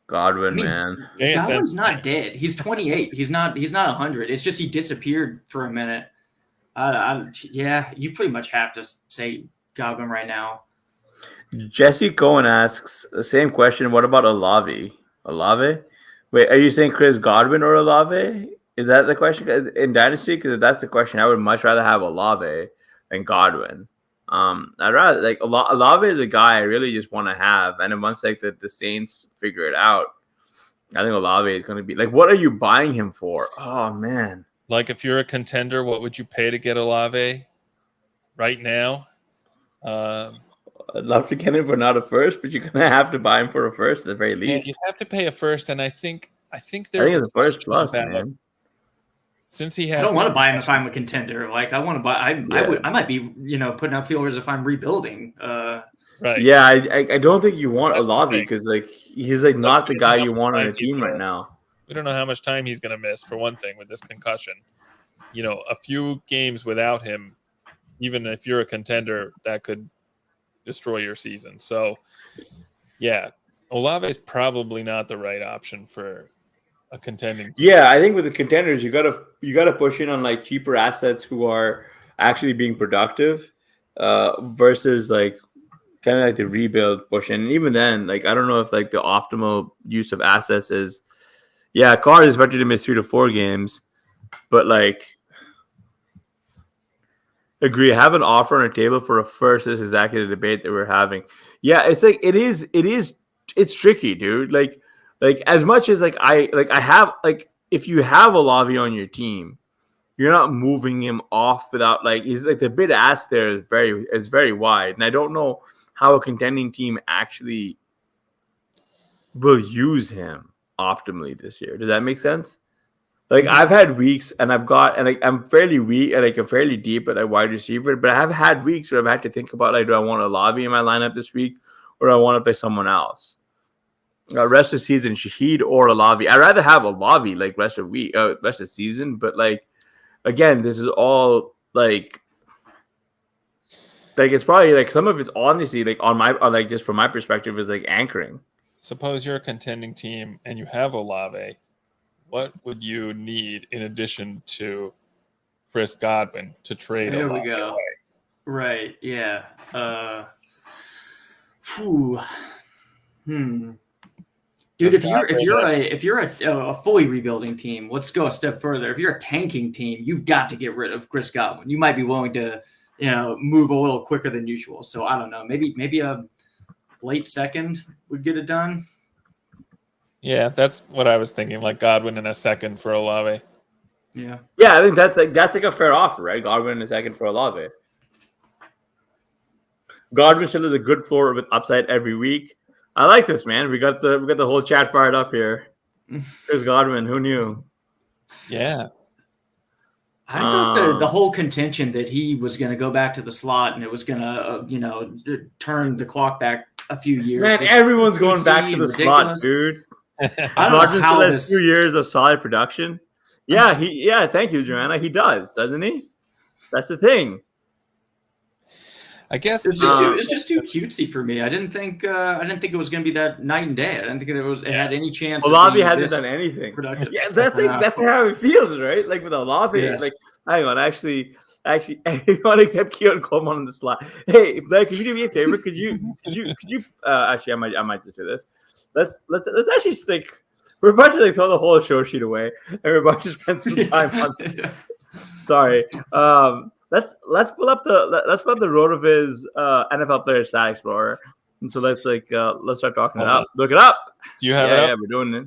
Godwin, man. Godwin's not dead. He's 28. He's not 100. It's just he disappeared for a minute. You pretty much have to say Godwin right now. Jesse Cohen asks the same question. What about Olave? Olave? Wait, are you saying Chris Godwin or Olave? Is that the question in Dynasty? Because if that's the question, I would much rather have Olave than Godwin. I'd rather like Olave is a guy I really just want to have, and then once like the Saints figure it out, I think Olave is going to be like, what are you buying him for? Oh man, like if you're a contender, what would you pay to get Olave right now? I'd love to get him for not a first, but you're gonna have to buy him for a first at the very least. Yeah, you have to pay a first, and I think there's a first plus, man. Since he has, I don't want to buy him if I'm a contender. Like I want to buy. I might be putting out feelers if I'm rebuilding. Right. Yeah, I don't think you want Olave because like he's like not the guy you want on a team right now. We don't know how much time he's going to miss for one thing with this concussion. A few games without him, even if you're a contender, that could destroy your season. So, yeah, Olave is probably not the right option for a contending team. Yeah, I think with the contenders, you gotta push in on like cheaper assets who are actually being productive, versus like kind of like the rebuild push in. And even then, like I don't know if like the optimal use of assets is. Yeah, Carr is expected to miss 3 to 4 games, but like. Agree. Have an offer on a table for a first. This is exactly the debate that we're having. Yeah, it's like it's tricky, dude. Like as much as like I have like if you have Olave on your team, you're not moving him off without he's the bid ask there is very wide, and I don't know how a contending team actually will use him optimally this year. Does that make sense? I've had weeks, and I'm fairly weak, I'm fairly deep at a wide receiver, but I have had weeks where I've had to think about do I want Olave in my lineup this week, or do I want to play someone else? Rest of the season, Shaheed or Olave. I'd rather have Olave rest of the season, but again, this is all it's probably some of it's honestly on my just from my perspective is anchoring. Suppose you're a contending team and you have Olave. What would you need in addition to Chris Godwin to trade? There Olave we go. away? Right. Yeah. Dude, if you're a fully rebuilding team, let's go a step further. If you're a tanking team, you've got to get rid of Chris Godwin. You might be willing to, move a little quicker than usual. So I don't know. Maybe a late second would get it done. Yeah, that's what I was thinking. Godwin in a second for Olave. Yeah. Yeah, I think that's a fair offer, right? Godwin in a second for Olave. Godwin still has a good floor with upside every week. I like this, man. We got the whole chat fired up here. There's Godwin. Who knew? Yeah. I thought the whole contention that he was going to go back to the slot and it was going to, turn the clock back a few years. Man, everyone's going back to the slot, dude. I don't know how still has 2 years of solid production. Yeah, thank you, Joanna. He does, doesn't he? That's the thing. I guess it's just too cutesy for me. I didn't think it was going to be that night and day. I didn't think it had any chance. Olave hasn't done anything. Productive. Yeah, that's how it feels, right? With Olave, hang on, actually, anyone except Keon Coleman on the slot. Hey, Blair, can you do me a favor? Could you? Actually, I might just do this. Let's actually we're about to throw the whole show sheet away, and we're about to spend some time on this. Sorry. Let's pull up the RotoViz NFL Player Stat Explorer, and so let's start talking it up. Look it up. Do you have it up? Yeah, we're doing it.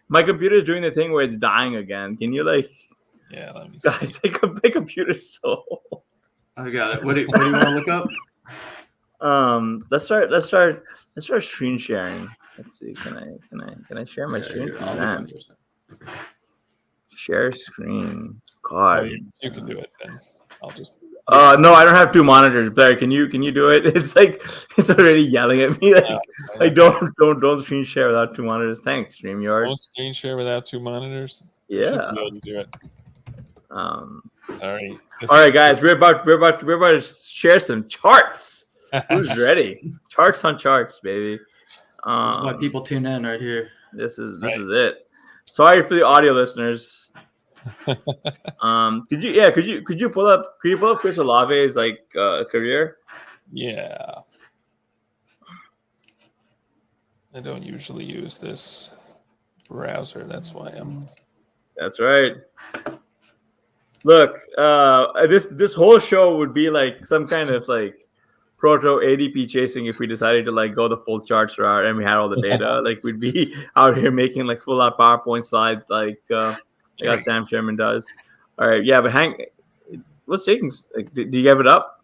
My computer is doing the thing where it's dying again. Can you Yeah, let me see. Guys, my computer's so old. I got it. What do you want to look up? Let's start screen sharing. Let's see. Can I share my screen? Share screen. God, you can do it then. I'll just. No, I don't have two monitors. Blair, can you do it? It's it's already yelling at me. Don't screen share without two monitors. Thanks, StreamYard. Don't screen share without two monitors. Yeah. Should be able to do it. Sorry. All right, guys, we're about to share some charts. Who's ready? Charts on charts, baby. This is why people tune in right here. This is it. Sorry for the audio listeners. Could you pull up Chris Olave's career? Yeah. I don't usually use this browser. That's why I'm. That's right. Look, this whole show would be some kind of proto ADP chasing if we decided to go the full charts route and we had all the data. We'd be out here making full out PowerPoint slides like Sam Sherman does. All right, yeah, but what's taking? Do you have it up?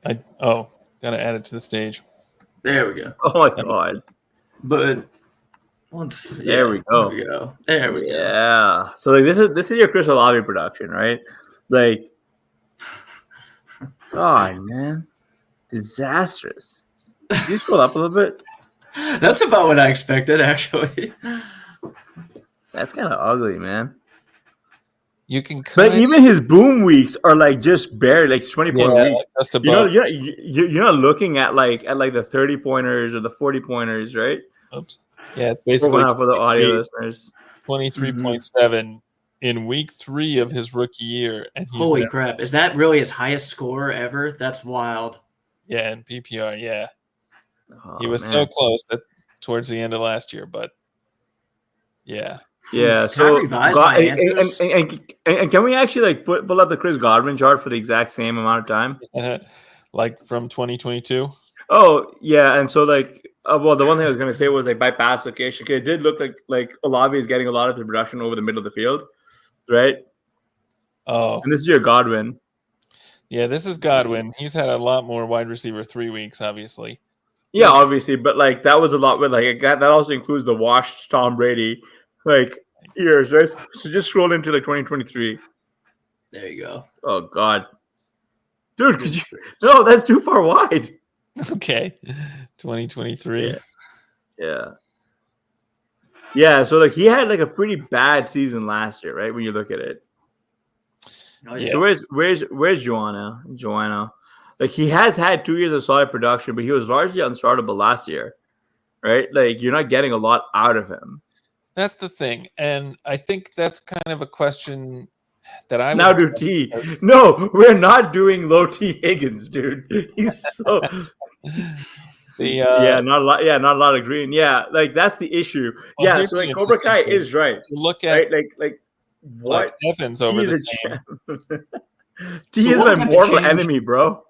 Gotta add it to the stage. There we go. Oh my god! But there we go. There we go. Yeah. So this is your Chris Olave production, right? God, man, disastrous. Did you scroll up a little bit? That's about what I expected, actually. That's kind of ugly, man. You can, but even his boom weeks are just barely 20 point weeks. Just above. You're not looking at the 30 pointers or the 40 pointers, right? Oops. Yeah, it's basically for the audio listeners. 23.7 in week 3 of his rookie year, and holy crap! Is that really his highest score ever? That's wild. Yeah, in PPR, yeah. He was so close towards the end of last year, but yeah. Yeah, so and can we actually pull up the Chris Godwin chart for the exact same amount of time? From 2022? Oh, yeah, and so Well, the one thing I was going to say was like by pass location, 'cause it did look like Olave is getting a lot of the production over the middle of the field, right? Oh, And this is your Godwin. yeah, this is Godwin. He's had a lot more wide receiver 3 weeks, obviously. Yeah, obviously, but like that was a lot with like that also includes the washed Tom Brady like years, right? So just scroll into like 2023. There you go. Oh God, dude, could you? No, that's too far wide. Okay, 2023. Yeah. So like he had like a pretty bad season last year, right? When you look at it. Oh, yeah. So where's Joanna? Like he has had 2 years of solid production, but he was largely unstartable last year, right? Like you're not getting a lot out of him. That's the thing, and I think that's kind of a question that I Now do would T. because- No, we're not doing low T Higgins, dude. He's so not a lot. Yeah, not a lot of green. Yeah, like that's the issue. Well, Yeah, here's so the like Cobra Kai interesting thing. is right. to look at Right, like what? Evans over T the is same. T So is what my would have to mortal change? enemy, bro.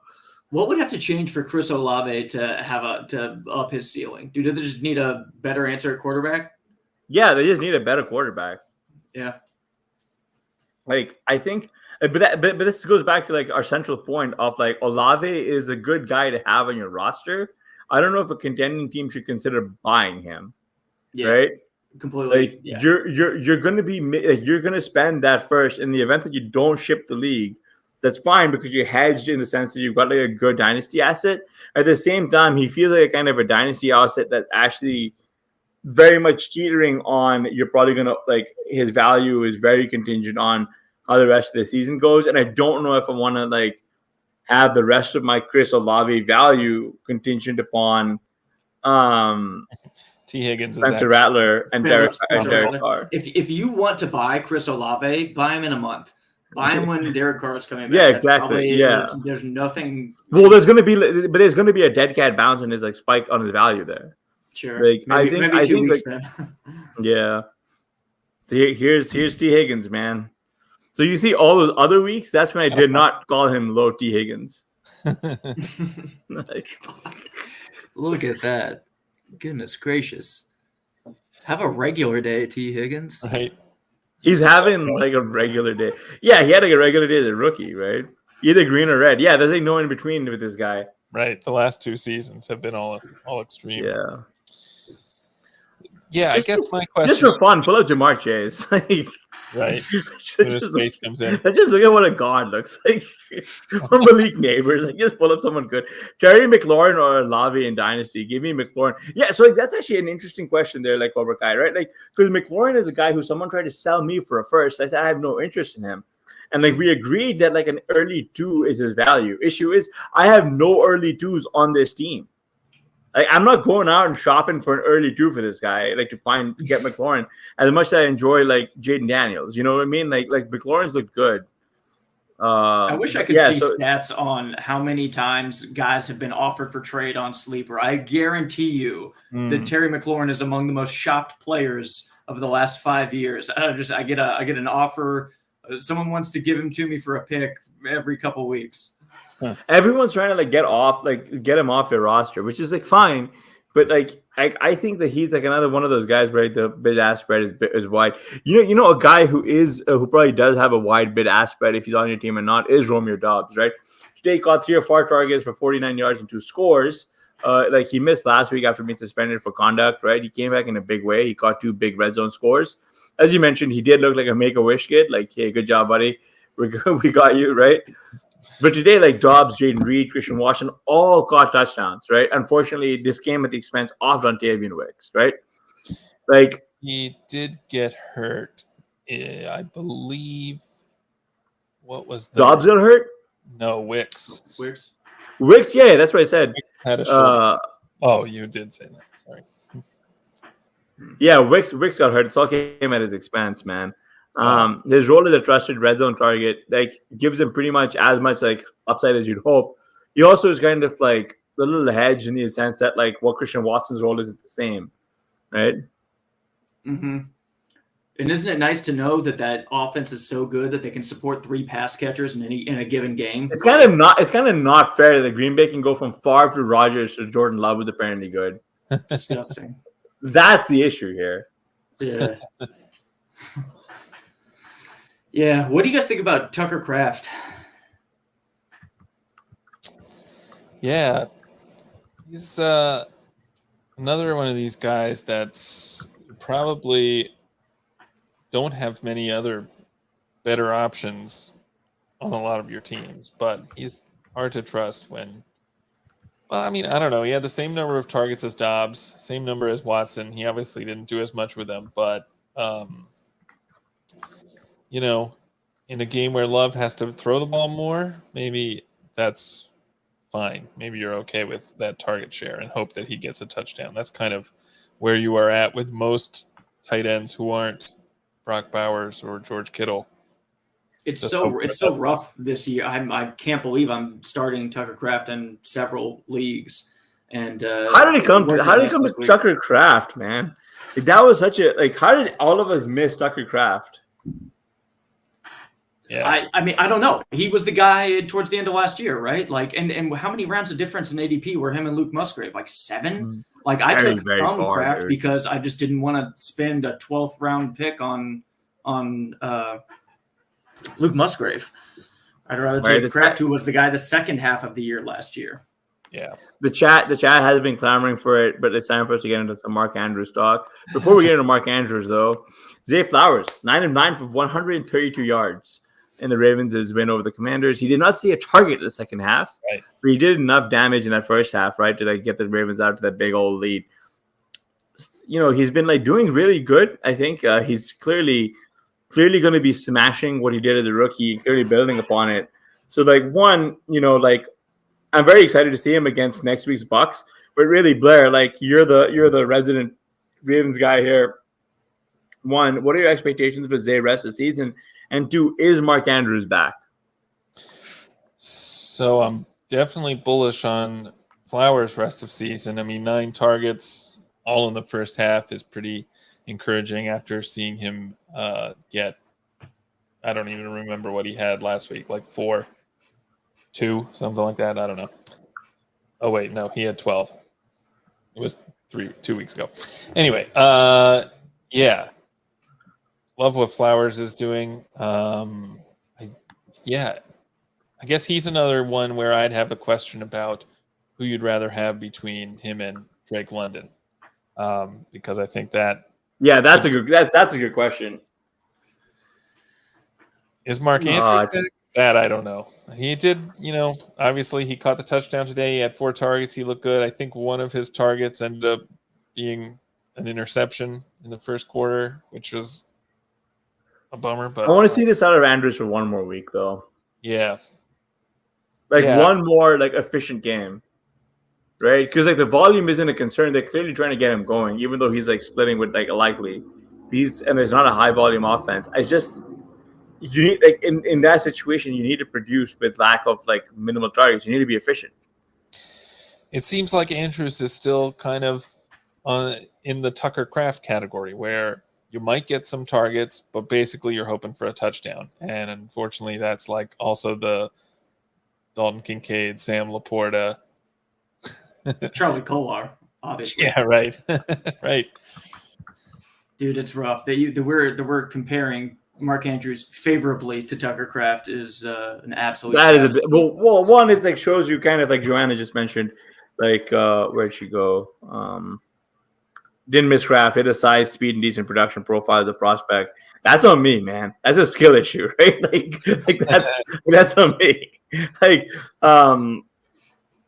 What would have to change for Chris Olave to up his ceiling? Do they just need a better answer at quarterback? Yeah, they just need a better quarterback. Yeah. Like I think, but this goes back to like our central point of like Olave is a good guy to have on your roster. I don't know if a contending team should consider buying him. Yeah. Right? Completely. Like Yeah. you're gonna be like, you're gonna spend that first in the event that you don't ship the league. That's fine because you're hedged in the sense that you've got like a good dynasty asset. At the same time, he feels like a kind of a dynasty asset that actually very much teetering on. You're probably gonna like his value is very contingent on how the rest of the season goes, and I don't know if I want to like have the rest of my Chris Olave value contingent upon T. Higgins is Spencer actually, Rattler and Derek Rattler. Carr. If you want to buy Chris Olave, buy him in a month. Buy him when Derek Carr's coming back. Yeah, That's exactly. There's nothing. Well, there's gonna be a dead cat bounce and his like spike on his value there. Sure. Like Maybe I 2 think weeks, like man. yeah. Here's T Higgins, man. So you see all those other weeks, that's when I did not call him low T Higgins. Like, Look at that. Goodness gracious. Have a regular day, T. Higgins. right? he's having like a regular day. Yeah, he had like a regular day as a rookie, right? Either green or red. Yeah, there's like no in between with this guy. Right. The last 2 seasons have been all extreme. Yeah. Yeah, I guess my question. Just for fun, pull up Jamar Chase. Like, Right. just, When his just face comes in. let's just look at what a god looks like. Or Malik Neighbors. Like, just pull up someone good. Terry McLaurin or Olave in Dynasty. Give me McLaurin. Yeah, so like, that's actually an interesting question there, like Cobra Kai, right? Like, because McLaurin is a guy who someone tried to sell me for a first. I said I have no interest in him. And like we agreed that like an early 2 is his value. Issue is I have no early 2s on this team. Like I'm not going out and shopping for an early 2 for this guy, like to get McLaurin. As much as I enjoy like Jaden Daniels, you know what I mean? Like McLaurin's look good. I wish I could see stats on how many times guys have been offered for trade on Sleeper. I guarantee you that Terry McLaurin is among the most shopped players of the last 5 years. I get an offer. Someone wants to give him to me for a pick every couple weeks. Everyone's trying to like get him off your roster, which is like fine, but like I think that he's like another one of those guys where like, the bid ask spread is wide. You know a guy who probably does have a wide bid ask spread if he's on your team and not is Romeo Doubs, right? Today he caught 3 or 4 targets for 49 yards and 2 scores. Like he missed last week after being suspended for conduct, right? He came back in a big way. He caught 2 big red zone scores. As you mentioned, he did look like a Make-A-Wish kid. Like, hey, good job, buddy. We got you, right? But today, like Dobbs, Jaden Reed, Christian Washington, all caught touchdowns, right? Unfortunately, this came at the expense of Dontavian Wicks, right? Like he did get hurt. I believe. What was the Dobbs got hurt? No, Wicks. Wicks, yeah, that's what I said. Wicks had a short. Oh, you did say that. Sorry. Yeah, Wicks got hurt. It all came at his expense, man. His role as a trusted red zone target like gives him pretty much as much like upside as you'd hope. He also is kind of like a little hedge in the sense that like what Christian Watson's role is the same, right? Mm-hmm. And isn't it nice to know that offense is so good that they can support 3 pass catchers in a given game? It's kind of not fair that the Green Bay can go from Favre to Rodgers to Jordan Love, who's apparently good. Disgusting. That's the issue here. Yeah. Yeah. What do you guys think about Tucker Kraft? Yeah, he's another one of these guys that's probably don't have many other better options on a lot of your teams, but he's hard to trust when. Well, I mean, I don't know. He had the same number of targets as Dobbs, same number as Watson. He obviously didn't do as much with them, but in a game where Love has to throw the ball more, maybe that's fine. Maybe you're okay with that target share and hope that he gets a touchdown. That's kind of where you are at with most tight ends who aren't Brock Bowers or George Kittle. It's so rough this year. I can't believe I'm starting Tucker Kraft in several leagues. And how did it come to Tucker Kraft, man? Like, that was such a how did all of us miss Tucker Kraft? Yeah. I mean, I don't know. He was the guy towards the end of last year, right? And how many rounds of difference in ADP were him and Luke Musgrave? 7? I took from Kraft because I just didn't want to spend a 12th round pick on Luke Musgrave. I'd rather take Kraft, who was the guy the second half of the year last year. Yeah. The chat has been clamoring for it, but it's time for us to get into some Mark Andrews talk. Before we get into Mark Andrews, though, Zay Flowers, 9 of 9 for 132 yards in the Ravens' win over the Commanders. He did not see a target in the second half, right, but he did enough damage in that first half, right, to get the Ravens out to that big old lead. He's been doing really good. I think he's clearly going to be smashing what he did as a rookie, clearly building upon it. So, I'm very excited to see him against next week's Bucs. But really, Blair, you're the resident Ravens guy here. One, what are your expectations for Zay rest of the season? And two, is Mark Andrews back? So I'm definitely bullish on Flowers rest of season. I mean, 9 targets all in the first half is pretty encouraging after seeing him get, I don't even remember what he had last week, 4, 2, something like that. I don't know. Oh, wait, no, he had 12. It was 2 weeks ago. Anyway, yeah. Love what Flowers is doing. I guess he's another one where I'd have a question about who you'd rather have between him and Drake London, because I think that. Yeah, that's a good question. Is Mark Andrews that? I don't know. He did, obviously he caught the touchdown today. He had 4 targets. He looked good. I think one of his targets ended up being an interception in the first quarter, which was a bummer. But I want to see this out of Andrews for one more week, though. Yeah. One more efficient game, right? Because the volume isn't a concern. They're clearly trying to get him going, even though he's splitting with Likely. And there's not a high volume offense. It's just you need in that situation you need to produce with lack of minimal targets. You need to be efficient. It seems like Andrews is still kind of in the Tucker Kraft category where you might get some targets, but basically you're hoping for a touchdown. And unfortunately, that's also the Dalton Kincaid, Sam Laporta, Charlie Kolar, obviously. Yeah, right, right. Dude, it's rough. The word comparing Mark Andrews favorably to Tucker Kraft is an absolute. That is well. One, it's shows you kind of Joanna just mentioned, where'd she go? Didn't miss Kraft. Hit the size, speed, and decent production profile as a prospect. That's on me, man. That's a skill issue, right? That's on me.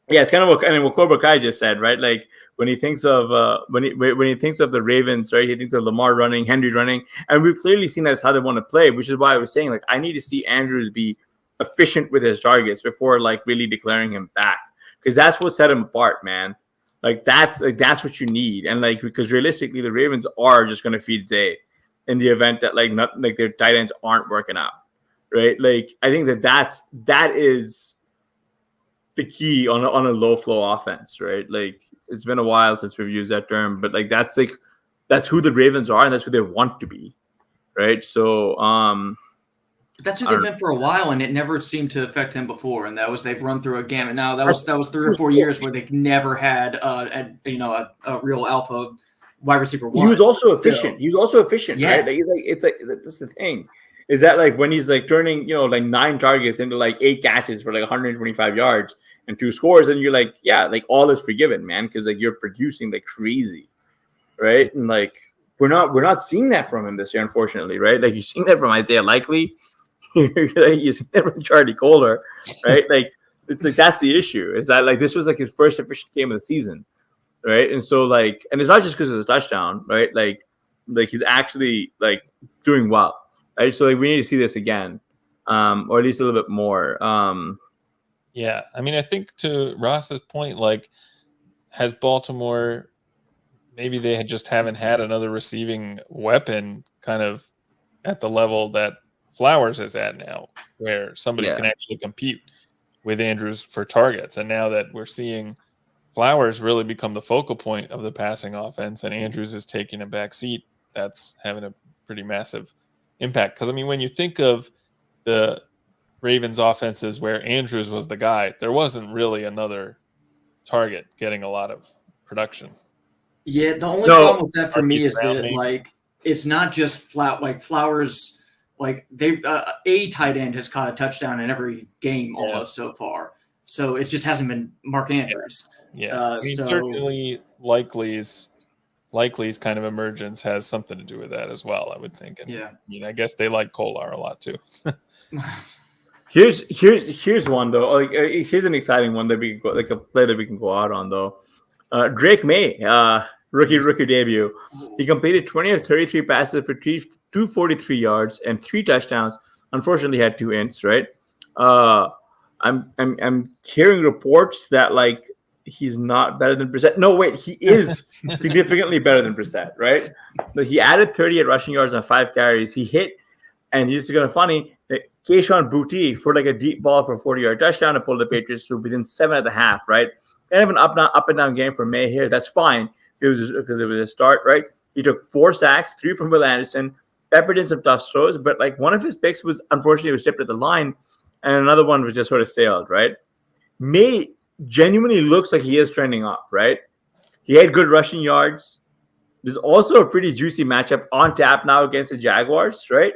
It's kind of what Cobra Kai just said, right? When he thinks of when he thinks of the Ravens, right? He thinks of Lamar running, Henry running, and we've clearly seen that's how they want to play, which is why I was saying I need to see Andrews be efficient with his targets before really declaring him back, because that's what set him apart, man. That's what you need, and because realistically the Ravens are just going to feed Zay in the event that their tight ends aren't working out, right? I think that is the key on a low flow offense, right? It's been a while since we've used that term, but that's who the Ravens are and that's who they want to be, right? So But that's who they've been for a while, and it never seemed to affect him before. And they've run through a gamut. Now that was 3 or 4 years where they never had a real alpha wide receiver one. He was also efficient. He was also efficient, right? Like, that's the thing. Is that like when he's like turning, 9 targets into like 8 catches for like 125 yards and 2 scores, and you're like, yeah, like all is forgiven, man, because like you're producing like crazy, right? And like we're not seeing that from him this year, unfortunately, right? Like you're seeing that from Isaiah Likely, you're seeing that from Charlie Kohler, right? Like it's like that's the issue. Is that like this was like his first efficient game of the season, right? And so like, and it's not just because of the touchdown, right? Like he's actually like doing well. Right, so like we need to see this again, or at least a little bit more. Yeah, I mean, I think to Ross's point, like, has Baltimore maybe they just haven't had another receiving weapon kind of at the level that Flowers is at now, where somebody can actually compete with Andrews for targets, and now that we're seeing Flowers really become the focal point of the passing offense, and Andrews is taking a back seat, that's having a pretty massive impact. Because I mean, when you think of the Ravens offenses where Andrews was the guy, there wasn't really another target getting a lot of production. Yeah, the only problem with that for me is that like it's not just Flowers. Like a tight end has caught a touchdown in every game almost so far, so it just hasn't been Mark Andrews. I mean, certainly Likely's kind of emergence has something to do with that as well, I would think. And I mean, I guess they like Kolar a lot too. Here's one though. Like here's an exciting one that we can go, like a play that we can go out on though. Drake Maye, rookie debut. He completed 20 of 33 passes for 243 yards and 3 touchdowns. Unfortunately, had 2 ints. Right. I'm hearing reports that like he's not better than Brissett. No, wait, he is significantly better than Brissett, right? But he added 38 rushing yards on 5 carries. He hit, and this is kind of funny, Keyshawn Boutte for like a deep ball for a 40-yard touchdown to pull the Patriots to within 7.5, right? Kind of an up and down game for Maye here. That's fine. Because it was a start, right? He took 4 sacks, 3 from Will Anderson, peppered in some tough throws, but like one of his picks was unfortunately tipped at the line, and another one was just sort of sailed, right? Maye genuinely looks like he is trending up, right? He had good rushing yards. There's also a pretty juicy matchup on tap now against the Jaguars, right?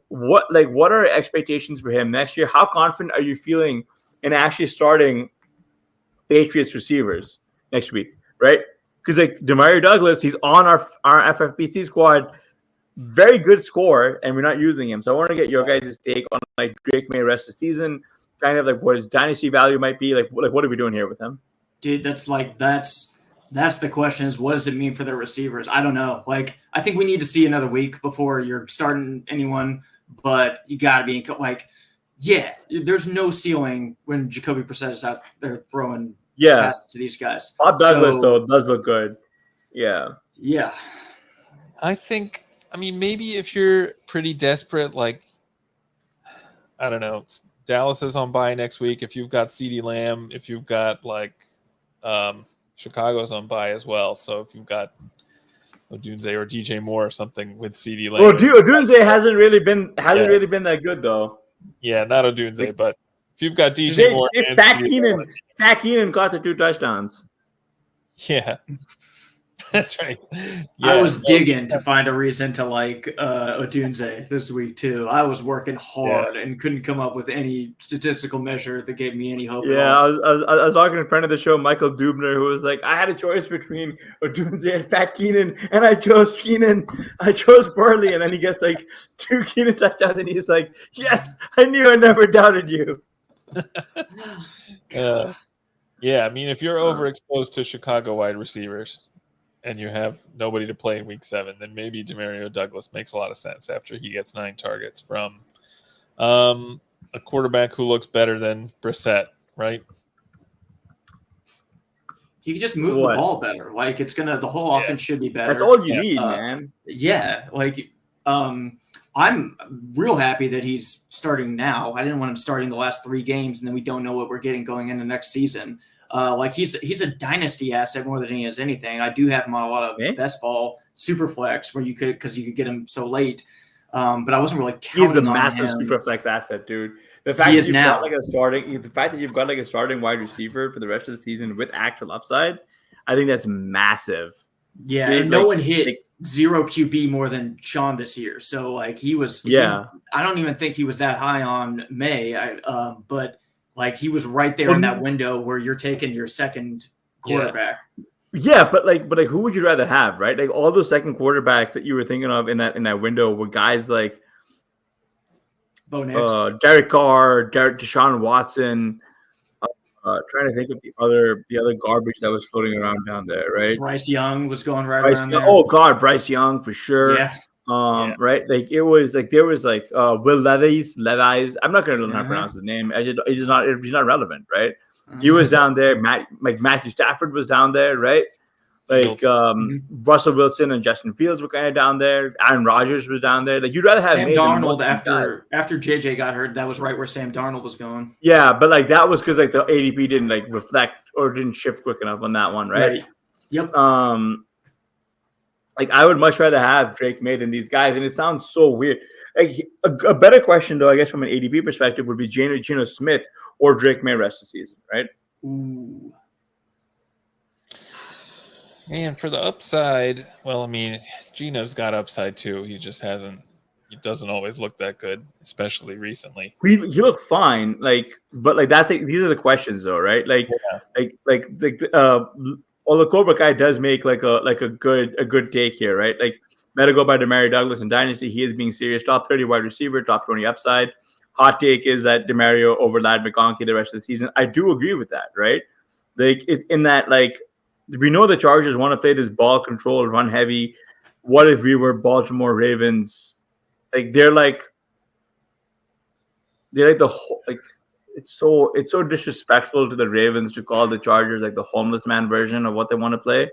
What are expectations for him next year? How confident are you feeling in actually starting Patriots receivers next week, right? Because like Demario Douglas, he's on our FFPC squad, very good scorer, and we're not using him. So I want to get your guys' take on like Drake Maye rest of the season. Kind of like what his dynasty value might be, like what are we doing here with him? Dude, that's the question: is what does it mean for the receivers? I don't know. Like, I think we need to see another week before you're starting anyone. But you got to be like, there's no ceiling when Jacoby Brissett is out there throwing passes to these guys. Bob Douglas though does look good. Yeah. I think. I mean, maybe if you're pretty desperate, like I don't know. Dallas is on bye next week. If you've got CeeDee Lamb, if you've got like Chicago's on bye as well. So if you've got Odunze or DJ Moore or something with CeeDee Lamb. Well, Odunze hasn't really been that good though. Yeah, not Odunze, but if you've got DJ Moore, if Fat Keenan got the 2 touchdowns. Yeah. That's right. I was digging to find a reason to like Odunze this week too. I was working hard and couldn't come up with any statistical measure that gave me any hope. Yeah, I was talking to a friend of the show, Michael Dubner, who was like, I had a choice between Odunze and Fat Keenan, and I chose Keenan. I chose Burley, and then he gets like 2 Keenan touchdowns, and he's like, yes, I knew I never doubted you. I mean, if you're overexposed to Chicago wide receivers and you have nobody to play in week 7, then maybe Demario Douglas makes a lot of sense after he gets 9 targets from a quarterback who looks better than Brissett, right? You can just move the ball better. Like the whole offense should be better. That's all you need, man. Yeah. Like, I'm real happy that he's starting now. I didn't want him starting the last 3 games, and then we don't know what we're getting going into next season. Like he's a dynasty asset more than he is anything. I do have him on a lot of best ball super flex where you could get him so late. but I wasn't really counting He's a on massive him. super flex asset, dude. The fact that you've got like a starting wide receiver for the rest of the season with actual upside, I think that's massive. Yeah, Dude, and no one hit 0 QB more than Sean this year. So like he was, I don't even think he was that high on Maye. But like he was right there in that window where you're taking your second quarterback. Yeah, but who would you rather have, right? Like all those second quarterbacks that you were thinking of in that window were guys like Bo Nix, Derek Carr, Deshaun Watson. Trying to think of the other garbage that was floating around down there, right? Bryce Young was going around there. Oh God, Bryce Young for sure. Yeah. Right. Like it was like there was like Will Levis. I'm not gonna learn how to pronounce his name. He's not relevant, right? He was down there. Matthew Stafford was down there, right? Like Russell Wilson and Justin Fields were kind of down there. Aaron Rodgers was down there. Like you'd rather have Sam Darnold after JJ got hurt. That was right where Sam Darnold was going. Yeah, but like that was because like the ADP didn't like reflect or didn't shift quick enough on that one, right? Yep. Like I would much rather have Drake May than these guys, and it sounds so weird. Like a better question, though, I guess from an ADP perspective, would be Geno Smith or Drake May rest of the season, right? Ooh. And for the upside, well, I mean, Geno's got upside too. He just hasn't. He doesn't always look that good, especially recently. He looked fine, but that's these are the questions, though, right? The Cobra Kai does make a good take here, right? Like, better go by Demary Douglas in Dynasty. He is being serious. Top 30 wide receiver, top 20 upside. Hot take is that Demario over Lad McConkey the rest of the season. I do agree with that, right? Like, it's in that, like, we know the Chargers want to play this ball control, run heavy. What if we were Baltimore Ravens? Like, they're like the whole, like, it's so disrespectful to the Ravens to call the Chargers like the homeless man version of what they want to play,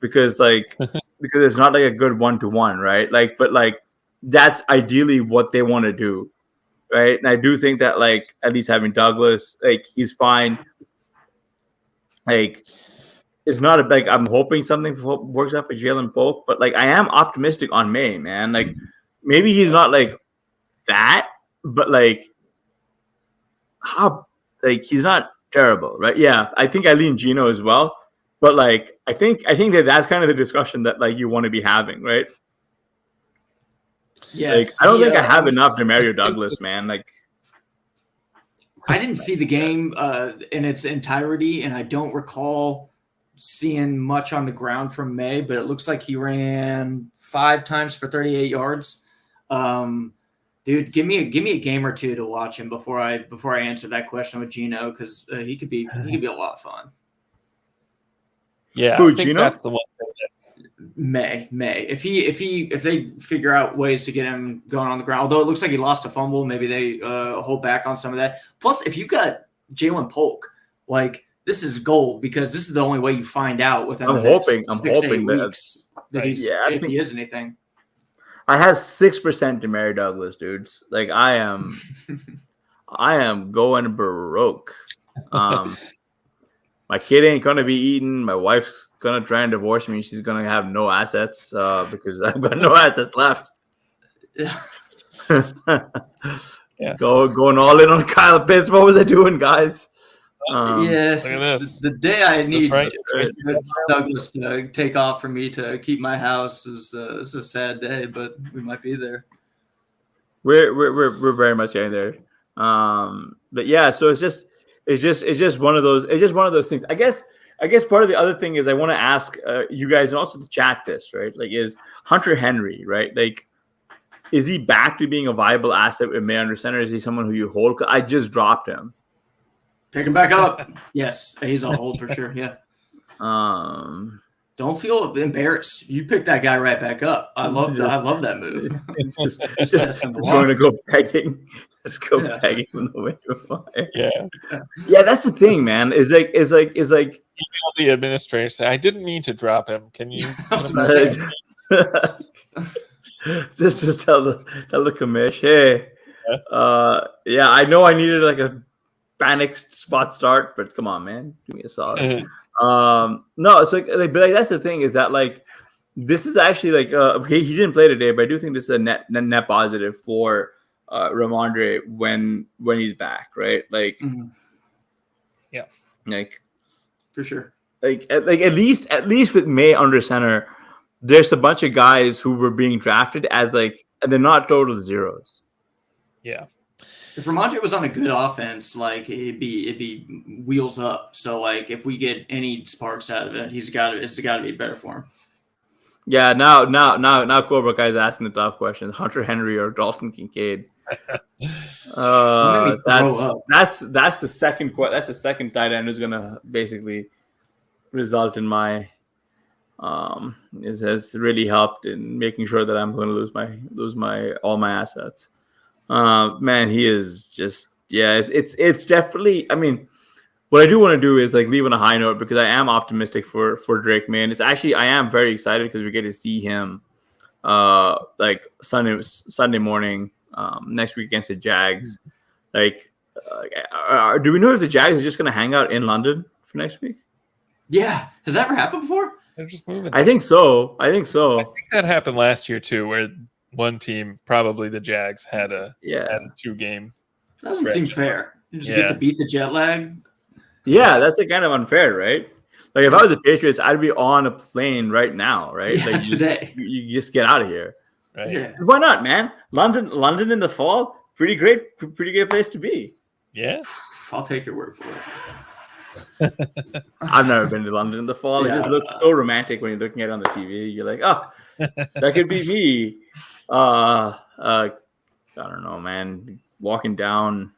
because it's not like a good 1-to-1, right? Like, but like that's ideally what they want to do, right? And I do think that like at least having Douglas, like he's fine. Like it's not like I'm hoping something works out for Jalen Polk, but like I am optimistic on Maye, man. Like maybe he's not like that, but like he's not terrible, right? Yeah, I think I lean Geno as well, but like I think that's kind of the discussion that like you want to be having, right? Yeah, like I don't think I have enough Demario Douglas, man. Like I didn't see the game in its entirety, and I don't recall seeing much on the ground from Maye, but it looks like he ran 5 times for 38 yards. Dude, give me a game or two to watch him before I answer that question with Geno, because he could be a lot of fun. Yeah, I think that's the one thing that Maye. If they figure out ways to get him going on the ground, although it looks like he lost a fumble, maybe they hold back on some of that. Plus, if you got Jalen Polk, like this is gold, because this is the only way you find out within I'm hoping weeks that if he is anything. I have 6% Demary Douglas, dudes. Like I am going broke. My kid ain't gonna be eating. My wife's gonna try and divorce me. She's gonna have no assets because I've got no assets left. Yeah. Going all in on Kyle Pitts. What was I doing, guys? Look at this. The day I need right. Douglas to take off for me to keep my house is a sad day, but we might be there. We're very much getting there. But yeah, so it's just one of those things. I guess part of the other thing is I want to ask you guys and also to chat this, right? Like, is Hunter Henry, right? Like, is he back to being a viable asset with Maye under center? Is he someone who you hold? I just dropped him. Pick him back up. Yes, he's on hold for sure. Yeah. Don't feel embarrassed. You pick that guy right back up. I love that move. just going to go pegging. Just go pegging from the window. Yeah. That's the thing, man. Is like email the administrator, say, I didn't mean to drop him. Can you just tell the commish, hey, I know I needed like a panic spot start, but come on, man, give me a solid. No, it's like but that's the thing, is that like this is actually like he didn't play today, but I do think this is a net positive for Ramondre when he's back, right? Like, yeah, like for sure. Like at least with Maye under center, there's a bunch of guys who were being drafted as like, and they're not total zeros. Yeah. If Ramondre was on a good offense, like it'd be wheels up. So like if we get any sparks out of it, it's got to be better for him. Yeah, now Cobra Kai is asking the tough questions: Hunter Henry or Dalton Kincaid. That's the second tight end who's gonna basically result in my has really helped in making sure that I'm going to lose my all my assets. Man, he is just it's definitely. I mean, what I do want to do is like leave on a high note because I am optimistic for Drake Maye, and it's actually I am very excited because we get to see him like Sunday morning next week against the Jags. Like, do we know if the Jags are just going to hang out in London for next week? Yeah, has that ever happened before? They're just moving. I think so. I think that happened last year too, where one team, probably the Jags, had a 2-game. Doesn't seem fair. You just get to beat the jet lag. Yeah, that's like kind of unfair, right? Like if I was the Patriots, I'd be on a plane right now, right? Yeah, like today. You just get out of here. Right. Yeah. Why not, man? London in the fall, pretty great place to be. Yeah. I'll take your word for it. I've never been to London in the fall. Yeah. It just looks so romantic when you're looking at it on the TV. You're like, oh, that could be me. I don't know, man. Walking down,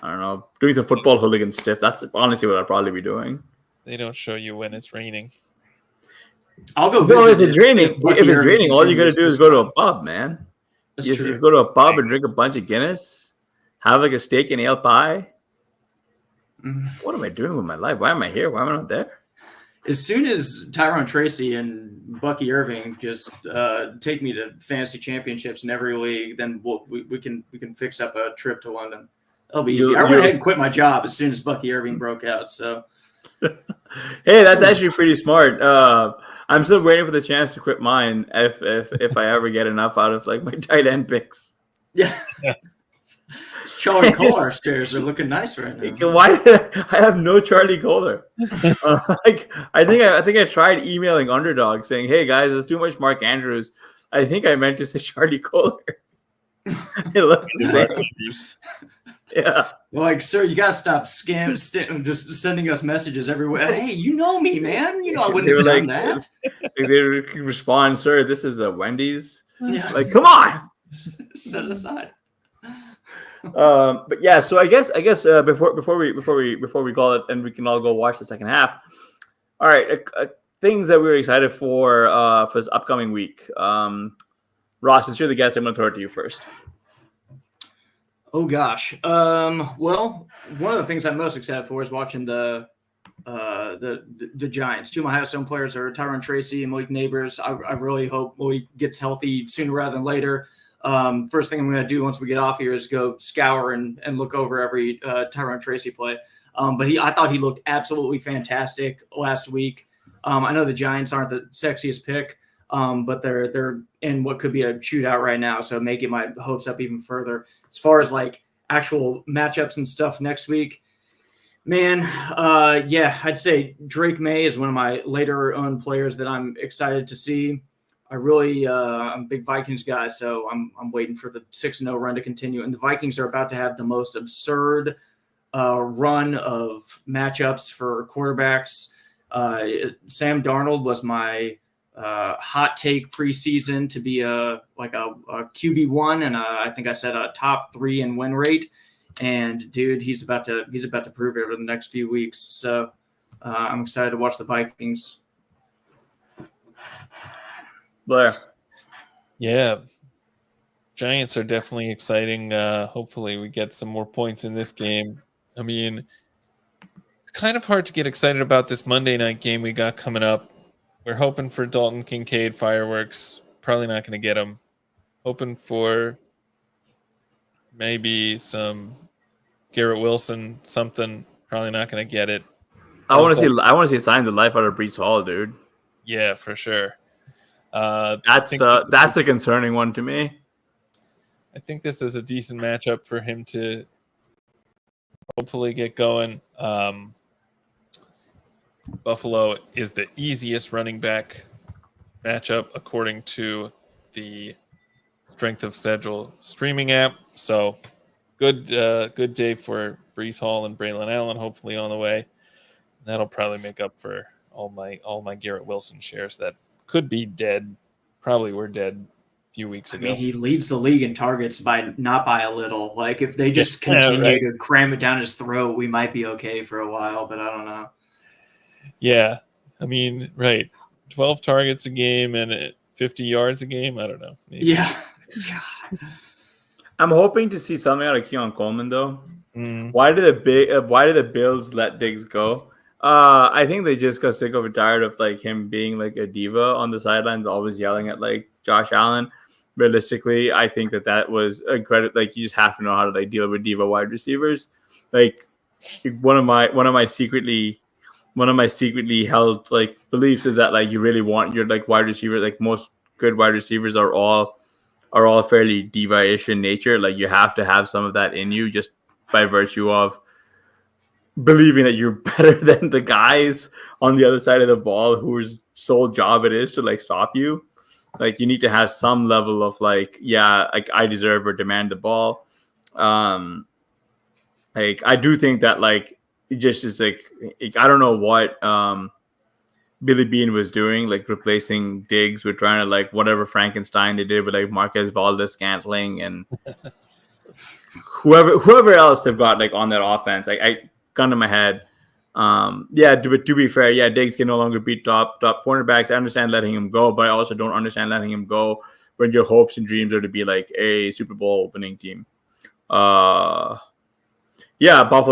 I don't know, doing some football hooligan stuff. That's honestly what I'd probably be doing. They don't show you when it's raining. I'll go visit. Well, if it's raining, all you got to do is go to a pub, man. You just go to a pub and drink a bunch of Guinness, have like a steak and ale pie. What am I doing with my life? Why am I here? Why am I not there? As soon as Tyrone Tracy and Bucky Irving just take me to fantasy championships in every league, then we can fix up a trip to London. That'll be easy. I went ahead and quit my job as soon as Bucky Irving broke out. So, hey, that's actually pretty smart. I'm still waiting for the chance to quit mine if I ever get enough out of like my tight end picks. Yeah. Charlie Kohler shares are looking nice right now. Why? I have no Charlie Kohler. I think I tried emailing Underdog saying, "Hey guys, there's too much Mark Andrews." I think I meant to say Charlie Kohler. Yeah. Well, like, sir, you gotta stop just sending us messages everywhere. Hey, you know me, man. You know I wouldn't have done that. They respond, "Sir, this is a Wendy's." Yeah. Like, come on, set it aside. But yeah, so I guess before we call it and we can all go watch the second half. All right, things that we're excited for this upcoming week. Ross, since you're the guest, I'm going to throw it to you first. Oh gosh. Well, one of the things I'm most excited for is watching the Giants. Two of my highest owned players are Tyrone Tracy and Malik Neighbors. I really hope Malik gets healthy sooner rather than later. First thing I'm going to do once we get off here is go scour and look over every Tyrone Tracy play. But I thought he looked absolutely fantastic last week. I know the Giants aren't the sexiest pick, but they're in what could be a shootout right now, so it may get my hopes up even further. As far as like actual matchups and stuff next week, man, I'd say Drake Maye is one of my later owned players that I'm excited to see. I'm a big Vikings guy, so I'm waiting for the 6-0 run to continue. And the Vikings are about to have the most absurd run of matchups for quarterbacks. Sam Darnold was my hot take preseason to be a QB1, and I think I said a top 3 in win rate. And dude, he's about to prove it over the next few weeks. So I'm excited to watch the Vikings. Blair. Yeah. Giants are definitely exciting. Hopefully we get some more points in this game. I mean, it's kind of hard to get excited about this Monday night game we got coming up. We're hoping for Dalton Kincaid fireworks. Probably not going to get them. Hoping for maybe some Garrett Wilson, something. Probably not going to get it. I want to see signs of life out of Breece Hall, dude. Yeah, for sure. That's the concerning one to me. I think this is a decent matchup for him to hopefully get going. Buffalo is the easiest running back matchup according to the Strength of Schedule streaming app. So good day for Breece Hall and Braylon Allen, hopefully on the way. That'll probably make up for all my Garrett Wilson shares that could be dead. Probably were dead a few weeks ago. I mean, he leads the league in targets not by a little. Like, if they just continue to cram it down his throat, we might be okay for a while, but I don't know. Yeah. I mean, right. 12 targets a game and 50 yards a game. I don't know. Maybe. Yeah. I'm hoping to see something out of Keon Coleman, though. Why did the Bills let Diggs go? I think they just got sick of and tired of like him being like a diva on the sidelines, always yelling at like Josh Allen. Realistically, I think that was a credit. Like, you just have to know how to like deal with diva wide receivers. Like, one of my secretly held like beliefs is that like you really want your like wide receiver. Like, most good wide receivers are all fairly diva-ish in nature. Like, you have to have some of that in you just by virtue of believing that you're better than the guys on the other side of the ball whose sole job it is to like stop you. Like, you need to have some level of like, yeah, like I deserve or demand the ball. Like, I do think that like it just is like I don't know what Billy Beane was doing, like replacing Diggs with trying to like whatever Frankenstein they did with like Marquez Valdes-Scantling and whoever else they've got like on that offense. I gun to my head. To be fair, Diggs can no longer beat top cornerbacks. I understand letting him go, but I also don't understand letting him go when your hopes and dreams are to be like a Super Bowl winning team. Buffalo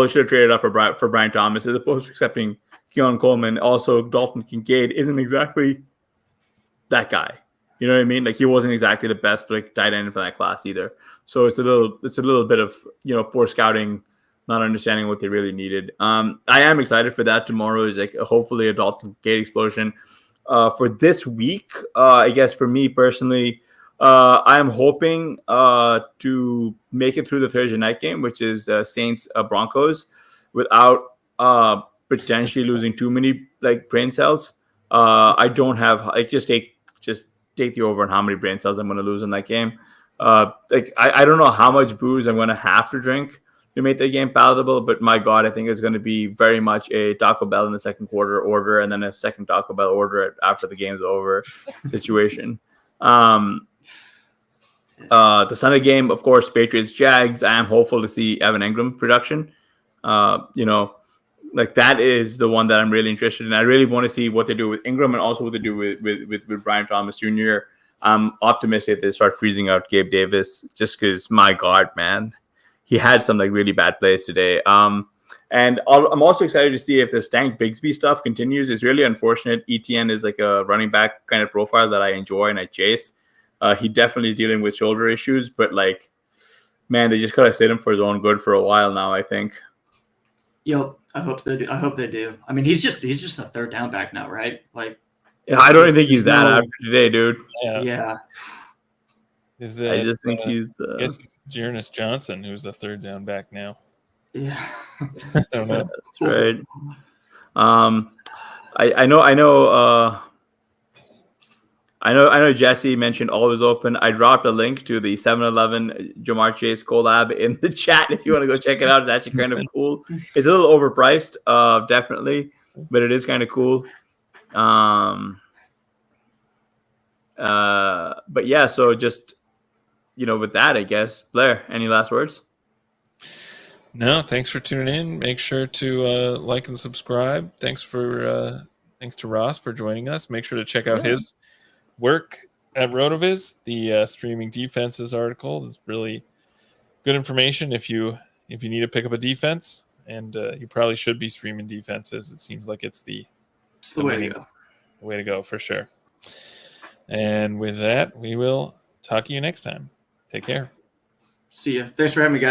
should have traded up for Brian Thomas as opposed to accepting Keon Coleman. Also, Dalton Kincaid isn't exactly that guy. You know what I mean? Like, he wasn't exactly the best like tight end for that class either. So it's a little bit of poor scouting, not understanding what they really needed. I am excited for that. Tomorrow is like hopefully a Dalton Kincaid explosion. For this week, I guess for me personally, I'm hoping to make it through the Thursday night game, which is Saints Broncos, without potentially losing too many like brain cells. I don't have like just take the over on how many brain cells I'm going to lose in that game. I don't know how much booze I'm going to have to drink to make the game palatable, but my God, I think it's going to be very much a Taco Bell in the second quarter order and then a second Taco Bell order after the game's over situation. The Sunday game, of course, Patriots Jags. I am hopeful to see Evan Engram production. Like that is the one that I'm really interested in. I really want to see what they do with Ingram and also what they do with Brian Thomas Jr. I'm optimistic they start freezing out Gabe Davis just because, my God, man, he had some like really bad plays today. And I'm also excited to see if the Stank Bigsby stuff continues. It's really unfortunate. ETN is like a running back kind of profile that I enjoy and I chase. He definitely dealing with shoulder issues, but like, man, they just gotta sit him for his own good for a while now, I think. Yep, I hope they do. I mean, he's just a third down back now, right? Like, yeah, I don't even think he's that after today, dude. Yeah. I just think he's. I guess it's Jernus Johnson who's the third down back now. Yeah, I don't know. That's right. I know Jesse mentioned Always Open. I dropped a link to the 7-Eleven Jamar Chase collab in the chat if you want to go check it out. It's actually kind of cool. It's a little overpriced, definitely, but it is kind of cool. But yeah, so just with that, I guess, Blair, any last words? No, thanks for tuning in. Make sure to like and subscribe. Thanks to Ross for joining us. Make sure to check out his work at Rotoviz. The streaming defenses article is really good information if you need to pick up a defense, and you probably should be streaming defenses. It seems like it's the way to go. Way to go for sure. And with that, we will talk to you next time. Take care. See ya. Thanks for having me, guys.